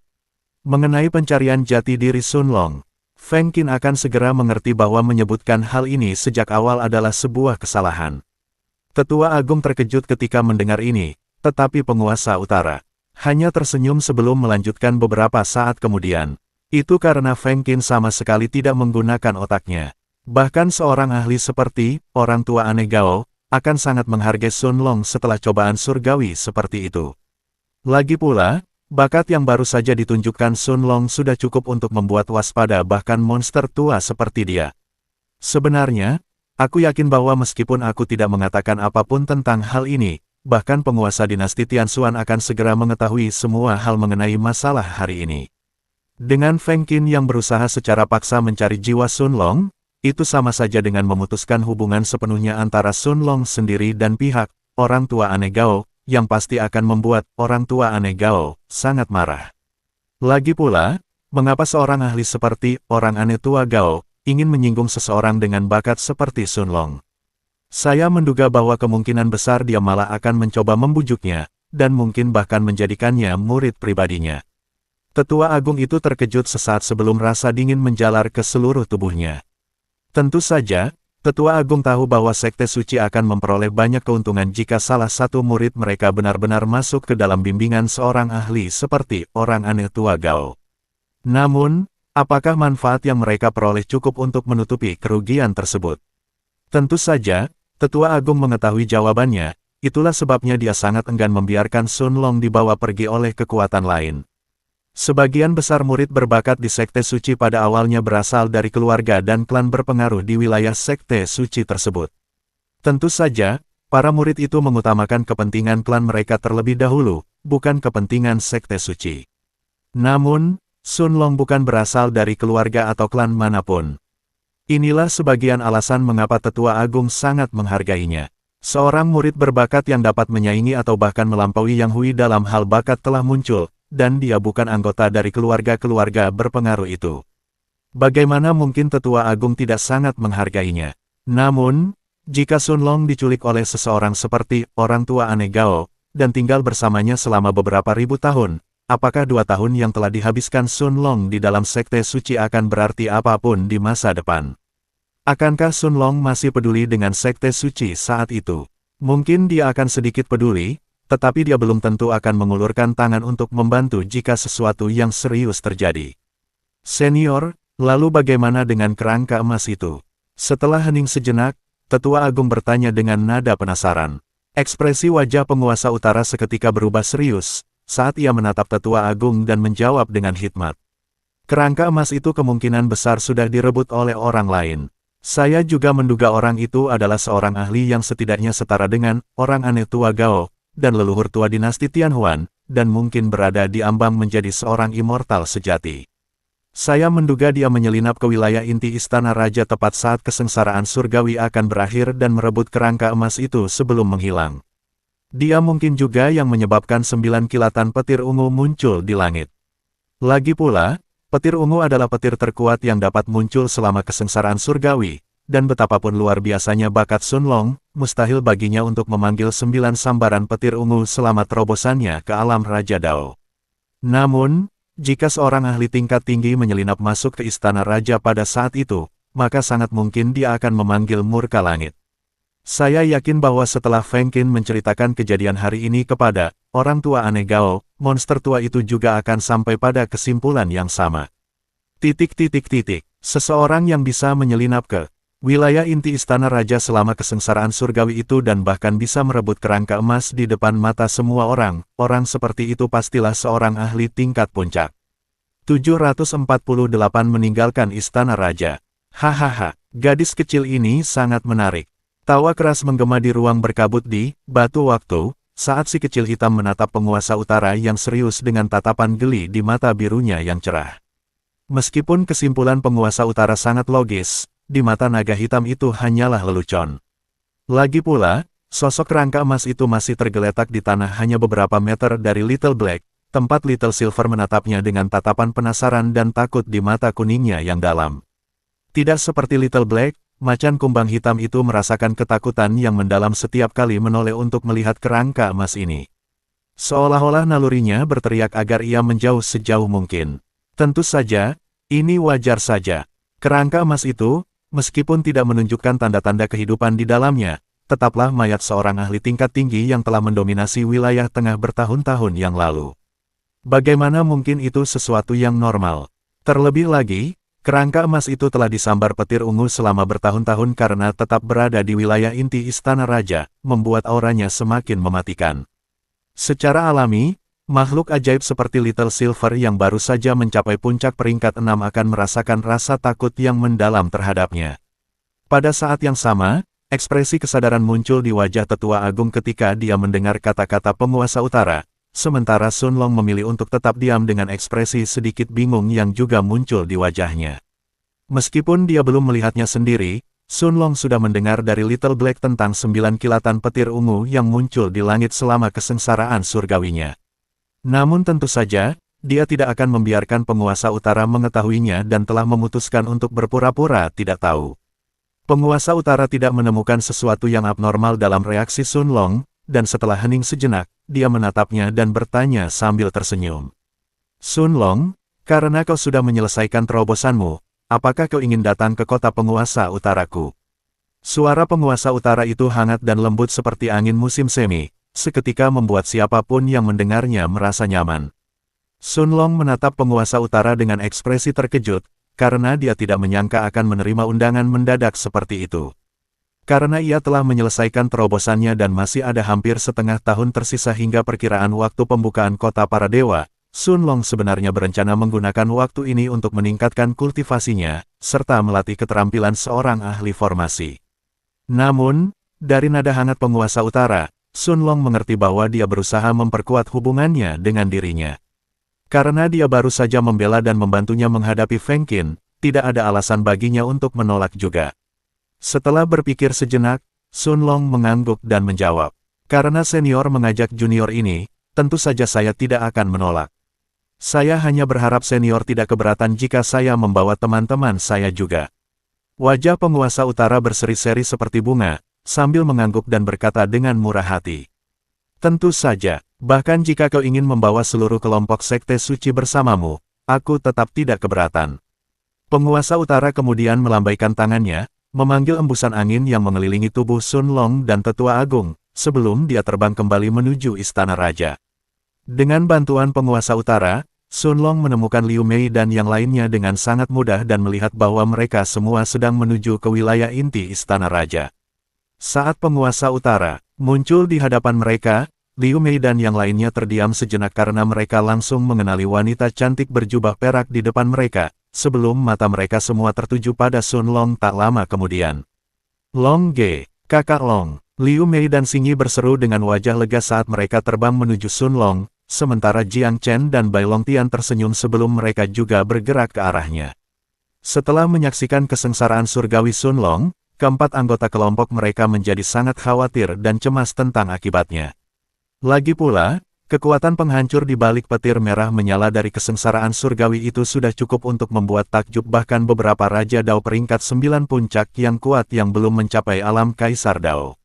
Mengenai pencarian jati diri Sun Long, Feng Qin akan segera mengerti bahwa menyebutkan hal ini sejak awal adalah sebuah kesalahan. Tetua Agung terkejut ketika mendengar ini, tetapi penguasa utara hanya tersenyum sebelum melanjutkan beberapa saat kemudian. Itu karena Feng Qin sama sekali tidak menggunakan otaknya. Bahkan seorang ahli seperti orang tua aneh Gao akan sangat menghargai Sun Long setelah cobaan surgawi seperti itu. Lagi pula, bakat yang baru saja ditunjukkan Sun Long sudah cukup untuk membuat waspada bahkan monster tua seperti dia. Sebenarnya, aku yakin bahwa meskipun aku tidak mengatakan apapun tentang hal ini, bahkan penguasa dinasti Tianxuan akan segera mengetahui semua hal mengenai masalah hari ini. Dengan Feng Qin yang berusaha secara paksa mencari jiwa Sun Long, itu sama saja dengan memutuskan hubungan sepenuhnya antara Sun Long sendiri dan pihak orang tua aneh Gao, yang pasti akan membuat orang tua aneh Gao sangat marah. Lagi pula, mengapa seorang ahli seperti orang aneh tua Gao ingin menyinggung seseorang dengan bakat seperti Sun Long? Saya menduga bahwa kemungkinan besar dia malah akan mencoba membujuknya, dan mungkin bahkan menjadikannya murid pribadinya. Tetua Agung itu terkejut sesaat sebelum rasa dingin menjalar ke seluruh tubuhnya. Tentu saja, Tetua Agung tahu bahwa Sekte Suci akan memperoleh banyak keuntungan jika salah satu murid mereka benar-benar masuk ke dalam bimbingan seorang ahli seperti orang aneh tua Gao. Namun, apakah manfaat yang mereka peroleh cukup untuk menutupi kerugian tersebut? Tentu saja, Tetua Agung mengetahui jawabannya, itulah sebabnya dia sangat enggan membiarkan Sun Long dibawa pergi oleh kekuatan lain. Sebagian besar murid berbakat di Sekte Suci pada awalnya berasal dari keluarga dan klan berpengaruh di wilayah Sekte Suci tersebut. Tentu saja, para murid itu mengutamakan kepentingan klan mereka terlebih dahulu, bukan kepentingan Sekte Suci. Namun, Sun Long bukan berasal dari keluarga atau klan manapun. Inilah sebagian alasan mengapa Tetua Agung sangat menghargainya. Seorang murid berbakat yang dapat menyaingi atau bahkan melampaui Yang Hui dalam hal bakat telah muncul, dan dia bukan anggota dari keluarga-keluarga berpengaruh itu. Bagaimana mungkin Tetua Agung tidak sangat menghargainya? Namun, jika Sun Long diculik oleh seseorang seperti orang tua aneh Gao, dan tinggal bersamanya selama beberapa ribu tahun, apakah 2 tahun yang telah dihabiskan Sun Long di dalam Sekte Suci akan berarti apapun di masa depan? Akankah Sun Long masih peduli dengan Sekte Suci saat itu? Mungkin dia akan sedikit peduli, tetapi dia belum tentu akan mengulurkan tangan untuk membantu jika sesuatu yang serius terjadi. Senior, lalu bagaimana dengan kerangka emas itu? Setelah hening sejenak, Tetua Agung bertanya dengan nada penasaran. Ekspresi wajah penguasa utara seketika berubah serius, saat ia menatap Tetua Agung dan menjawab dengan hikmat. Kerangka emas itu kemungkinan besar sudah direbut oleh orang lain. Saya juga menduga orang itu adalah seorang ahli yang setidaknya setara dengan orang aneh tua Gao, dan leluhur tua dinasti Tianhuan, dan mungkin berada di ambang menjadi seorang immortal sejati. Saya menduga dia menyelinap ke wilayah inti Istana Raja tepat saat kesengsaraan surgawi akan berakhir dan merebut kerangka emas itu sebelum menghilang. Dia mungkin juga yang menyebabkan 9 kilatan petir ungu muncul di langit. Lagi pula, petir ungu adalah petir terkuat yang dapat muncul selama kesengsaraan surgawi, dan betapapun luar biasanya bakat Sun Long, mustahil baginya untuk memanggil 9 sambaran petir ungu selama terobosannya ke alam Raja Dao. Namun, jika seorang ahli tingkat tinggi menyelinap masuk ke Istana Raja pada saat itu, maka sangat mungkin dia akan memanggil murka langit. Saya yakin bahwa setelah Feng Qin menceritakan kejadian hari ini kepada orang tua aneh Gao, monster tua itu juga akan sampai pada kesimpulan yang sama. Seseorang yang bisa menyelinap ke wilayah inti Istana Raja selama kesengsaraan surgawi itu dan bahkan bisa merebut kerangka emas di depan mata semua orang seperti itu pastilah seorang ahli tingkat puncak. 748 meninggalkan Istana Raja. Hahaha, gadis kecil ini sangat menarik. Tawa keras menggema di ruang berkabut di batu waktu, saat si kecil hitam menatap penguasa utara yang serius dengan tatapan geli di mata birunya yang cerah. Meskipun kesimpulan penguasa utara sangat logis, di mata naga hitam itu hanyalah lelucon. Lagi pula, sosok kerangka emas itu masih tergeletak di tanah hanya beberapa meter dari Little Black, tempat Little Silver menatapnya dengan tatapan penasaran dan takut di mata kuningnya yang dalam. Tidak seperti Little Black, macan kumbang hitam itu merasakan ketakutan yang mendalam setiap kali menoleh untuk melihat kerangka emas ini. Seolah-olah nalurinya berteriak agar ia menjauh sejauh mungkin. Tentu saja, ini wajar saja. Kerangka emas itu, meskipun tidak menunjukkan tanda-tanda kehidupan di dalamnya, tetaplah mayat seorang ahli tingkat tinggi yang telah mendominasi wilayah tengah bertahun-tahun yang lalu. Bagaimana mungkin itu sesuatu yang normal? Terlebih lagi, kerangka emas itu telah disambar petir ungu selama bertahun-tahun karena tetap berada di wilayah inti Istana Raja, membuat auranya semakin mematikan. Secara alami, makhluk ajaib seperti Little Silver yang baru saja mencapai puncak peringkat 6 akan merasakan rasa takut yang mendalam terhadapnya. Pada saat yang sama, ekspresi kesadaran muncul di wajah Tetua Agung ketika dia mendengar kata-kata penguasa utara, sementara Sun Long memilih untuk tetap diam dengan ekspresi sedikit bingung yang juga muncul di wajahnya. Meskipun dia belum melihatnya sendiri, Sun Long sudah mendengar dari Little Black tentang 9 kilatan petir ungu yang muncul di langit selama kesengsaraan surgawinya. Namun tentu saja, dia tidak akan membiarkan penguasa utara mengetahuinya dan telah memutuskan untuk berpura-pura tidak tahu. Penguasa utara tidak menemukan sesuatu yang abnormal dalam reaksi Sun Long, dan setelah hening sejenak, dia menatapnya dan bertanya sambil tersenyum. Sun Long, karena kau sudah menyelesaikan terobosanmu, apakah kau ingin datang ke kota penguasa utaraku? Suara penguasa utara itu hangat dan lembut seperti angin musim semi, seketika membuat siapapun yang mendengarnya merasa nyaman. Sun Long menatap penguasa utara dengan ekspresi terkejut, karena dia tidak menyangka akan menerima undangan mendadak seperti itu. Karena ia telah menyelesaikan terobosannya dan masih ada hampir setengah tahun tersisa hingga perkiraan waktu pembukaan kota para dewa, Sun Long sebenarnya berencana menggunakan waktu ini untuk meningkatkan kultivasinya, serta melatih keterampilan seorang ahli formasi. Namun, dari nada hangat penguasa utara, Sun Long mengerti bahwa dia berusaha memperkuat hubungannya dengan dirinya. Karena dia baru saja membela dan membantunya menghadapi Feng Qin, tidak ada alasan baginya untuk menolak juga. Setelah berpikir sejenak, Sun Long mengangguk dan menjawab, "Karena senior mengajak junior ini, tentu saja saya tidak akan menolak. Saya hanya berharap senior tidak keberatan jika saya membawa teman-teman saya juga." Wajah penguasa utara berseri-seri seperti bunga, sambil mengangguk dan berkata dengan murah hati, "Tentu saja, bahkan jika kau ingin membawa seluruh kelompok sekte suci bersamamu, aku tetap tidak keberatan." Penguasa utara kemudian melambaikan tangannya, memanggil embusan angin yang mengelilingi tubuh Sun Long dan Tetua Agung, sebelum dia terbang kembali menuju Istana Raja. Dengan bantuan penguasa utara, Sun Long menemukan Liu Mei dan yang lainnya dengan sangat mudah dan melihat bahwa mereka semua sedang menuju ke wilayah inti Istana Raja. Saat penguasa utara muncul di hadapan mereka, Liu Mei dan yang lainnya terdiam sejenak karena mereka langsung mengenali wanita cantik berjubah perak di depan mereka, sebelum mata mereka semua tertuju pada Sun Long tak lama kemudian. "Long Ge, kakak Long!" Liu Mei dan Xingyi berseru dengan wajah lega saat mereka terbang menuju Sun Long, sementara Jiang Chen dan Bai Longtian tersenyum sebelum mereka juga bergerak ke arahnya. Setelah menyaksikan kesengsaraan surgawi Sun Long, keempat anggota kelompok mereka menjadi sangat khawatir dan cemas tentang akibatnya. Lagi pula, kekuatan penghancur di balik petir merah menyala dari kesengsaraan surgawi itu sudah cukup untuk membuat takjub bahkan beberapa Raja Dao peringkat 9 puncak yang kuat yang belum mencapai alam Kaisar Dao.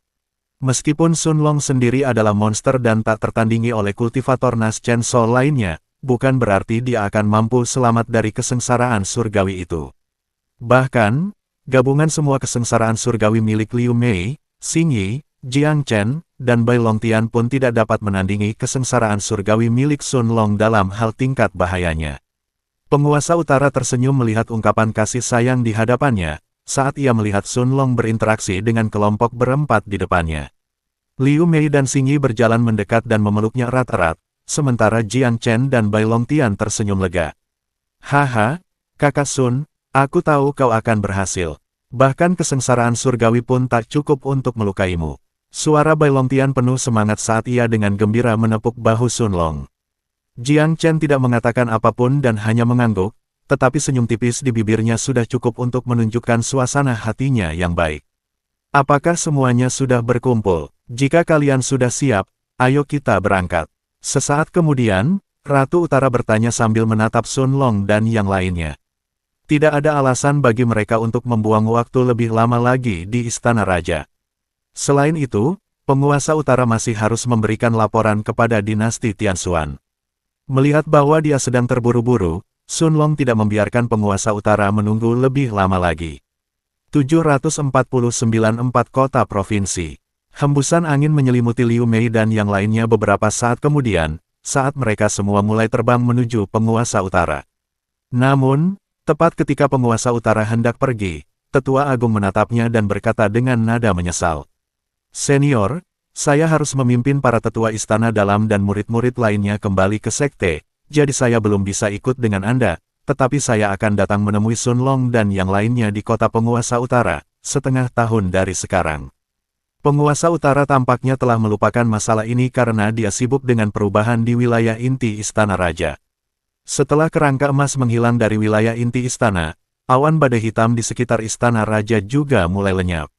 Meskipun Sun Long sendiri adalah monster dan tak tertandingi oleh kultivator Nas Chen Sol lainnya, bukan berarti dia akan mampu selamat dari kesengsaraan surgawi itu. Bahkan, gabungan semua kesengsaraan surgawi milik Liu Mei, Xingyi, Jiang Chen, dan Bai Longtian pun tidak dapat menandingi kesengsaraan surgawi milik Sun Long dalam hal tingkat bahayanya. Penguasa utara tersenyum melihat ungkapan kasih sayang di hadapannya, saat ia melihat Sun Long berinteraksi dengan kelompok berempat di depannya. Liu Mei dan Xingyi berjalan mendekat dan memeluknya erat-erat, sementara Jiang Chen dan Bai Longtian tersenyum lega. "Haha, kakak Sun, aku tahu kau akan berhasil. Bahkan kesengsaraan surgawi pun tak cukup untuk melukaimu." Suara Bai Longtian penuh semangat saat ia dengan gembira menepuk bahu Sun Long. Jiang Chen tidak mengatakan apapun dan hanya mengangguk, tetapi senyum tipis di bibirnya sudah cukup untuk menunjukkan suasana hatinya yang baik. "Apakah semuanya sudah berkumpul? Jika kalian sudah siap, ayo kita berangkat." Sesaat kemudian, Ratu Utara bertanya sambil menatap Sun Long dan yang lainnya. Tidak ada alasan bagi mereka untuk membuang waktu lebih lama lagi di Istana Raja. Selain itu, penguasa utara masih harus memberikan laporan kepada dinasti Tianxuan. Melihat bahwa dia sedang terburu-buru, Sun Long tidak membiarkan penguasa utara menunggu lebih lama lagi. 749 kota provinsi. Hembusan angin menyelimuti Liu Mei dan yang lainnya beberapa saat kemudian, saat mereka semua mulai terbang menuju penguasa utara. Namun, tepat ketika penguasa utara hendak pergi, Tetua Agung menatapnya dan berkata dengan nada menyesal. "Senior, saya harus memimpin para tetua istana dalam dan murid-murid lainnya kembali ke sekte, jadi saya belum bisa ikut dengan Anda, tetapi saya akan datang menemui Sun Long dan yang lainnya di kota penguasa utara, setengah tahun dari sekarang." Penguasa utara tampaknya telah melupakan masalah ini karena dia sibuk dengan perubahan di wilayah inti Istana Raja. Setelah kerangka emas menghilang dari wilayah inti istana, awan badai hitam di sekitar Istana Raja juga mulai lenyap.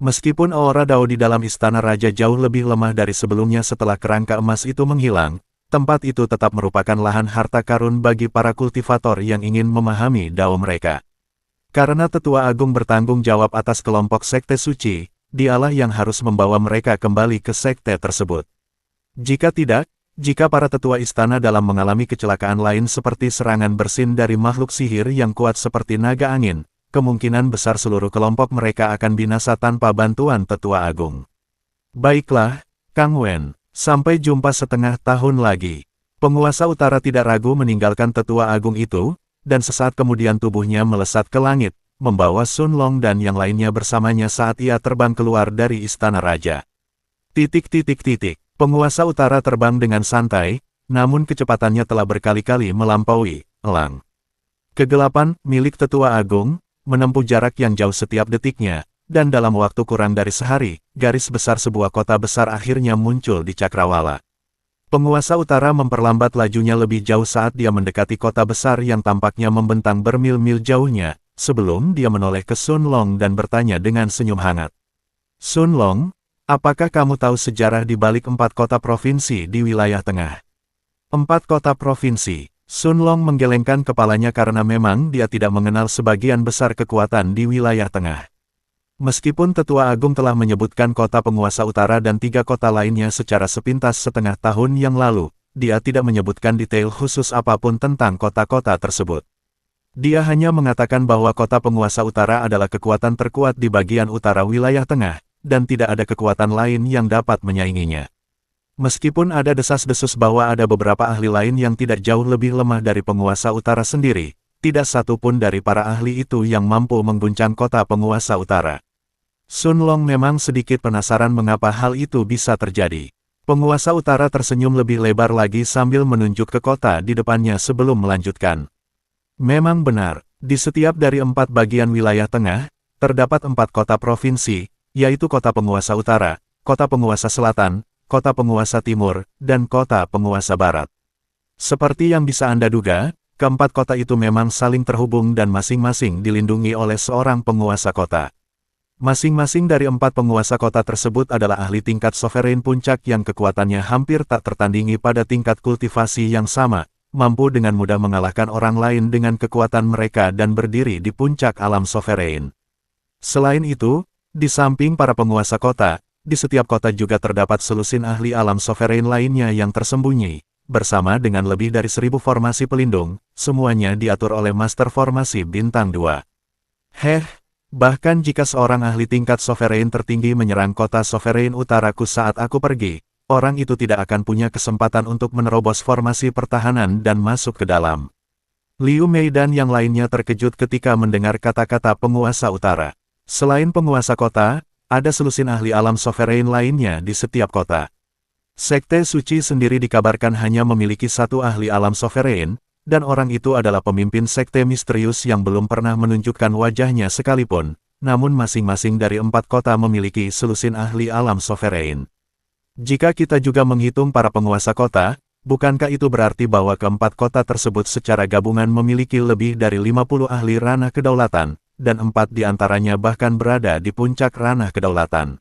Meskipun aura Dao di dalam Istana Raja jauh lebih lemah dari sebelumnya setelah kerangka emas itu menghilang, tempat itu tetap merupakan lahan harta karun bagi para kultivator yang ingin memahami Dao mereka. Karena Tetua Agung bertanggung jawab atas kelompok sekte suci, dialah yang harus membawa mereka kembali ke sekte tersebut. Jika tidak, jika para tetua istana dalam mengalami kecelakaan lain seperti serangan bersin dari makhluk sihir yang kuat seperti naga angin, kemungkinan besar seluruh kelompok mereka akan binasa tanpa bantuan Tetua Agung. "Baiklah, Kang Wen, sampai jumpa setengah tahun lagi." Penguasa utara tidak ragu meninggalkan Tetua Agung itu, dan sesaat kemudian tubuhnya melesat ke langit, membawa Sun Long dan yang lainnya bersamanya saat ia terbang keluar dari istana raja. Penguasa utara terbang dengan santai, namun kecepatannya telah berkali-kali melampaui elang. Kegelapan milik Tetua Agung menempuh jarak yang jauh setiap detiknya, dan dalam waktu kurang dari sehari, garis besar sebuah kota besar akhirnya muncul di cakrawala. Penguasa utara memperlambat lajunya lebih jauh saat dia mendekati kota besar yang tampaknya membentang bermil-mil jauhnya, sebelum dia menoleh ke Sun Long dan bertanya dengan senyum hangat. Sun Long, apakah kamu tahu sejarah di balik 4 kota provinsi di wilayah tengah? 4 kota provinsi. Sun Long menggelengkan kepalanya karena memang dia tidak mengenal sebagian besar kekuatan di wilayah tengah. Meskipun Tetua Agung telah menyebutkan kota penguasa utara dan 3 kota lainnya secara sepintas setengah tahun yang lalu, dia tidak menyebutkan detail khusus apapun tentang kota-kota tersebut. Dia hanya mengatakan bahwa kota penguasa utara adalah kekuatan terkuat di bagian utara wilayah tengah, dan tidak ada kekuatan lain yang dapat menyainginya. Meskipun ada desas-desus bahwa ada beberapa ahli lain yang tidak jauh lebih lemah dari penguasa utara sendiri, tidak satu pun dari para ahli itu yang mampu mengguncang kota penguasa utara. Sun Long memang sedikit penasaran mengapa hal itu bisa terjadi. Penguasa utara tersenyum lebih lebar lagi sambil menunjuk ke kota di depannya sebelum melanjutkan. Memang benar, di setiap dari 4 bagian wilayah tengah, terdapat 4 kota provinsi, yaitu kota penguasa utara, kota penguasa selatan, kota penguasa timur, dan kota penguasa barat. Seperti yang bisa Anda duga, keempat kota itu memang saling terhubung dan masing-masing dilindungi oleh seorang penguasa kota. Masing-masing dari 4 penguasa kota tersebut adalah ahli tingkat sovereign puncak yang kekuatannya hampir tak tertandingi pada tingkat kultivasi yang sama, mampu dengan mudah mengalahkan orang lain dengan kekuatan mereka dan berdiri di puncak alam sovereign. Selain itu, di samping para penguasa kota, di setiap kota juga terdapat selusin ahli alam sovereign lainnya yang tersembunyi, bersama dengan lebih dari 1000 formasi pelindung, semuanya diatur oleh Master Formasi Bintang 2. Bahkan jika seorang ahli tingkat sovereign tertinggi menyerang kota sovereign utaraku saat aku pergi, orang itu tidak akan punya kesempatan untuk menerobos formasi pertahanan dan masuk ke dalam. Liu Mei dan yang lainnya terkejut ketika mendengar kata-kata penguasa utara. Selain penguasa kota, ada selusin ahli alam sovereign lainnya di setiap kota. Sekte Suci sendiri dikabarkan hanya memiliki 1 ahli alam sovereign, dan orang itu adalah pemimpin sekte misterius yang belum pernah menunjukkan wajahnya sekalipun, namun masing-masing dari 4 kota memiliki selusin ahli alam sovereign. Jika kita juga menghitung para penguasa kota, bukankah itu berarti bahwa keempat kota tersebut secara gabungan memiliki lebih dari 50 ahli ranah kedaulatan, dan 4 diantaranya bahkan berada di puncak ranah kedaulatan.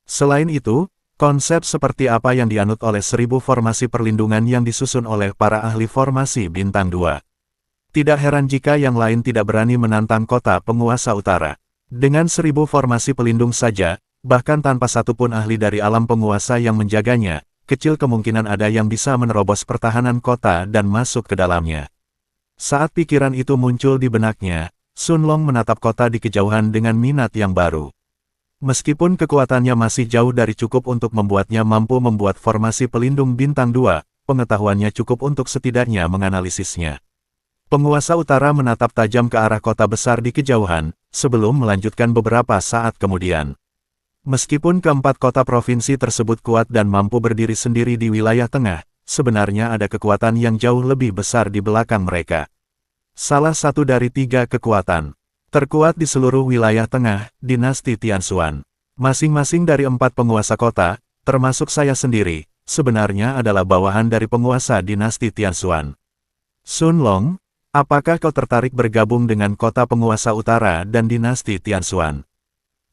Selain itu, konsep seperti apa yang dianut oleh 1000 formasi perlindungan yang disusun oleh para ahli formasi Bintang 2. Tidak heran jika yang lain tidak berani menantang kota penguasa utara. Dengan 1000 formasi pelindung saja, bahkan tanpa satupun ahli dari alam penguasa yang menjaganya, kecil kemungkinan ada yang bisa menerobos pertahanan kota dan masuk ke dalamnya. Saat pikiran itu muncul di benaknya, Sun Long menatap kota di kejauhan dengan minat yang baru. Meskipun kekuatannya masih jauh dari cukup untuk membuatnya mampu membuat formasi pelindung Bintang 2, pengetahuannya cukup untuk setidaknya menganalisisnya. Penguasa utara menatap tajam ke arah kota besar di kejauhan, sebelum melanjutkan beberapa saat kemudian. Meskipun keempat kota provinsi tersebut kuat dan mampu berdiri sendiri di wilayah tengah, sebenarnya ada kekuatan yang jauh lebih besar di belakang mereka. Salah satu dari 3 kekuatan terkuat di seluruh wilayah tengah, dinasti Tianshuan. Masing-masing dari 4 penguasa kota, termasuk saya sendiri, sebenarnya adalah bawahan dari penguasa dinasti Tianshuan. Sun Long, apakah kau tertarik bergabung dengan kota penguasa utara dan dinasti Tianshuan?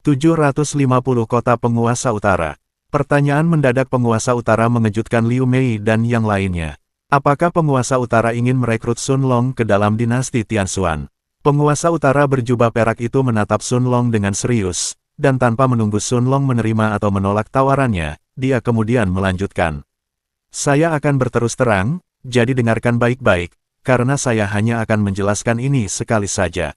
750 kota penguasa utara. Pertanyaan mendadak penguasa utara mengejutkan Liu Mei dan yang lainnya. Apakah penguasa utara ingin merekrut Sun Long ke dalam dinasti Tianshuan? Penguasa utara berjubah perak itu menatap Sun Long dengan serius, dan tanpa menunggu Sun Long menerima atau menolak tawarannya, dia kemudian melanjutkan. Saya akan berterus terang, jadi dengarkan baik-baik, karena saya hanya akan menjelaskan ini sekali saja.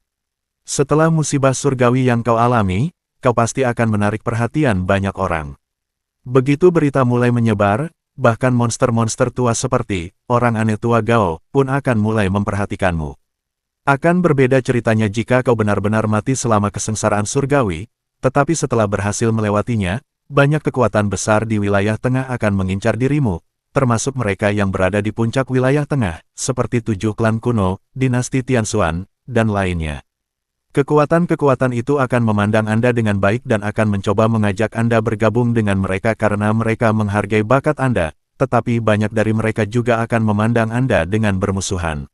Setelah musibah surgawi yang kau alami, kau pasti akan menarik perhatian banyak orang. Begitu berita mulai menyebar, bahkan monster-monster tua seperti orang aneh tua Gao pun akan mulai memperhatikanmu. Akan berbeda ceritanya jika kau benar-benar mati selama kesengsaraan surgawi, tetapi setelah berhasil melewatinya, banyak kekuatan besar di wilayah tengah akan mengincar dirimu, termasuk mereka yang berada di puncak wilayah tengah, seperti 7 klan kuno, dinasti Tianshuan, dan lainnya. Kekuatan-kekuatan itu akan memandang Anda dengan baik dan akan mencoba mengajak Anda bergabung dengan mereka karena mereka menghargai bakat Anda, tetapi banyak dari mereka juga akan memandang Anda dengan bermusuhan.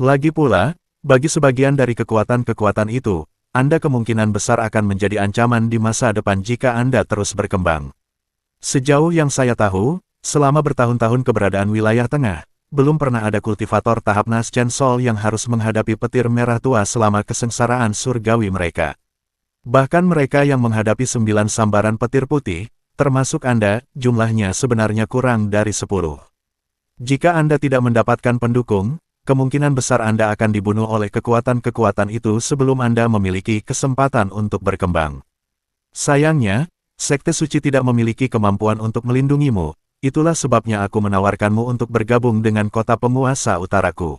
Lagi pula, bagi sebagian dari kekuatan-kekuatan itu, Anda kemungkinan besar akan menjadi ancaman di masa depan jika Anda terus berkembang. Sejauh yang saya tahu, selama bertahun-tahun keberadaan wilayah tengah, belum pernah ada kultivator tahap Naschen Sol yang harus menghadapi petir merah tua selama kesengsaraan surgawi mereka. Bahkan mereka yang menghadapi 9 sambaran petir putih, termasuk Anda, jumlahnya sebenarnya kurang dari 10. Jika Anda tidak mendapatkan pendukung, kemungkinan besar Anda akan dibunuh oleh kekuatan-kekuatan itu sebelum Anda memiliki kesempatan untuk berkembang. Sayangnya, Sekte Suci tidak memiliki kemampuan untuk melindungimu. Itulah sebabnya aku menawarkanmu untuk bergabung dengan kota penguasa utaraku.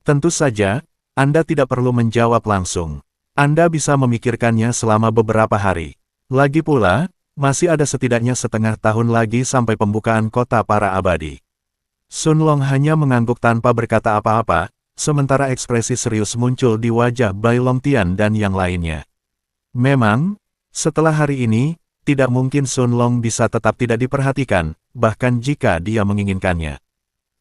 Tentu saja, Anda tidak perlu menjawab langsung. Anda bisa memikirkannya selama beberapa hari. Lagi pula, masih ada setidaknya setengah tahun lagi sampai pembukaan kota para abadi. Sun Long hanya mengangguk tanpa berkata apa-apa, sementara ekspresi serius muncul di wajah Bai Longtian dan yang lainnya. Memang, setelah hari ini, tidak mungkin Sun Long bisa tetap tidak diperhatikan, bahkan jika dia menginginkannya.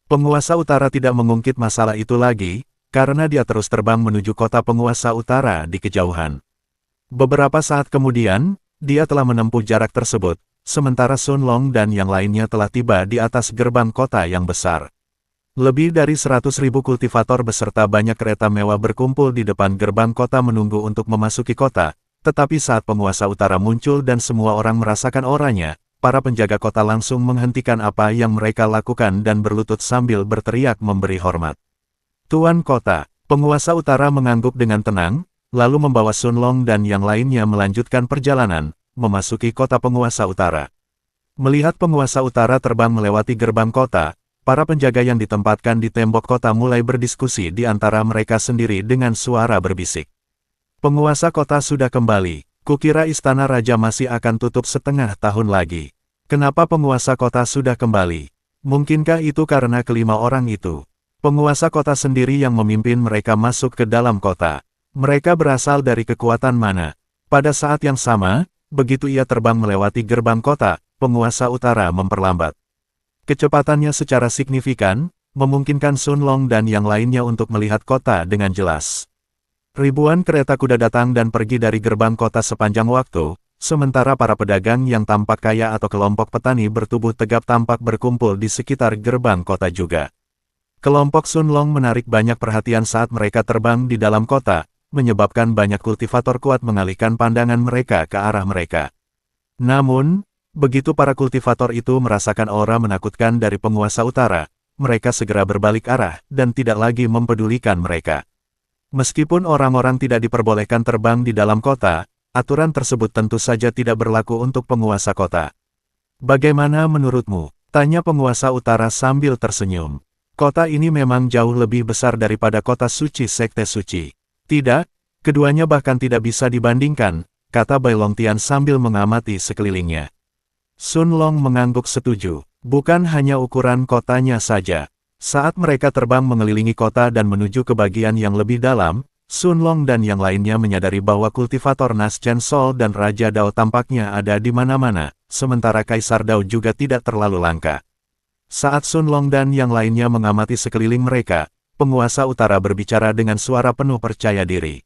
Penguasa utara tidak mengungkit masalah itu lagi, karena dia terus terbang menuju kota penguasa utara di kejauhan. Beberapa saat kemudian, dia telah menempuh jarak tersebut, sementara Sun Long dan yang lainnya telah tiba di atas gerbang kota yang besar. Lebih dari 100.000 kultivator beserta banyak kereta mewah berkumpul di depan gerbang kota menunggu untuk memasuki kota. Tetapi saat penguasa utara muncul dan semua orang merasakan auranya, para penjaga kota langsung menghentikan apa yang mereka lakukan dan berlutut sambil berteriak memberi hormat. Tuan kota, penguasa utara mengangguk dengan tenang, lalu membawa Sun Long dan yang lainnya melanjutkan perjalanan, memasuki kota penguasa utara. Melihat penguasa utara terbang melewati gerbang kota, para penjaga yang ditempatkan di tembok kota mulai berdiskusi di antara mereka sendiri dengan suara berbisik. Penguasa kota sudah kembali, kukira istana raja masih akan tutup setengah tahun lagi. Kenapa penguasa kota sudah kembali? Mungkinkah itu karena kelima orang itu? Penguasa kota sendiri yang memimpin mereka masuk ke dalam kota. Mereka berasal dari kekuatan mana? Pada saat yang sama, begitu ia terbang melewati gerbang kota, penguasa utara memperlambat. Kecepatannya secara signifikan, memungkinkan Sun Long dan yang lainnya untuk melihat kota dengan jelas. Ribuan kereta kuda datang dan pergi dari gerbang kota sepanjang waktu, sementara para pedagang yang tampak kaya atau kelompok petani bertubuh tegap tampak berkumpul di sekitar gerbang kota juga. Kelompok Sun Long menarik banyak perhatian saat mereka terbang di dalam kota, menyebabkan banyak kultivator kuat mengalihkan pandangan mereka ke arah mereka. Namun, begitu para kultivator itu merasakan aura menakutkan dari penguasa utara, mereka segera berbalik arah dan tidak lagi mempedulikan mereka. Meskipun orang-orang tidak diperbolehkan terbang di dalam kota, aturan tersebut tentu saja tidak berlaku untuk penguasa kota. Bagaimana menurutmu? Tanya penguasa utara sambil tersenyum. Kota ini memang jauh lebih besar daripada kota suci Sekte Suci. Tidak, keduanya bahkan tidak bisa dibandingkan, kata Bai Longtian sambil mengamati sekelilingnya. Sun Long mengangguk setuju, bukan hanya ukuran kotanya saja. Saat mereka terbang mengelilingi kota dan menuju ke bagian yang lebih dalam, Sun Long dan yang lainnya menyadari bahwa kultivator Naschen Sol dan Raja Dao tampaknya ada di mana-mana, sementara Kaisar Dao juga tidak terlalu langka. Saat Sun Long dan yang lainnya mengamati sekeliling mereka, penguasa utara berbicara dengan suara penuh percaya diri.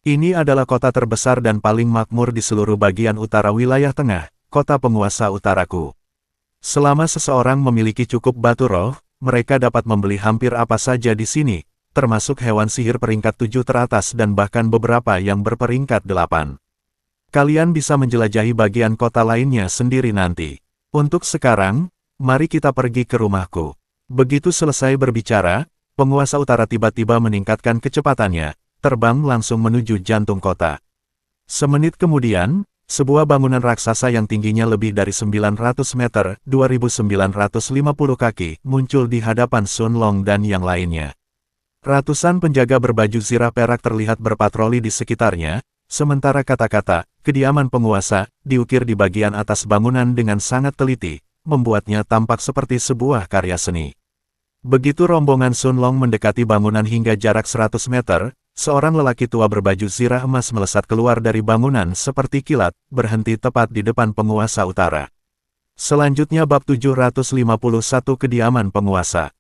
Ini adalah kota terbesar dan paling makmur di seluruh bagian utara wilayah tengah, kota penguasa utaraku. Selama seseorang memiliki cukup batu roh, mereka dapat membeli hampir apa saja di sini, termasuk hewan sihir peringkat 7 teratas dan bahkan beberapa yang berperingkat 8. Kalian bisa menjelajahi bagian kota lainnya sendiri nanti. Untuk sekarang, mari kita pergi ke rumahku. Begitu selesai berbicara, penguasa utara tiba-tiba meningkatkan kecepatannya, terbang langsung menuju jantung kota. Semenit kemudian, sebuah bangunan raksasa yang tingginya lebih dari 900 meter, 2.950 kaki, muncul di hadapan Sun Long dan yang lainnya. Ratusan penjaga berbaju zirah perak terlihat berpatroli di sekitarnya, sementara kata-kata, kediaman penguasa, diukir di bagian atas bangunan dengan sangat teliti, membuatnya tampak seperti sebuah karya seni. Begitu rombongan Sun Long mendekati bangunan hingga jarak 100 meter, seorang lelaki tua berbaju zirah emas melesat keluar dari bangunan seperti kilat, berhenti tepat di depan penguasa utara. Selanjutnya bab 751 kediaman penguasa.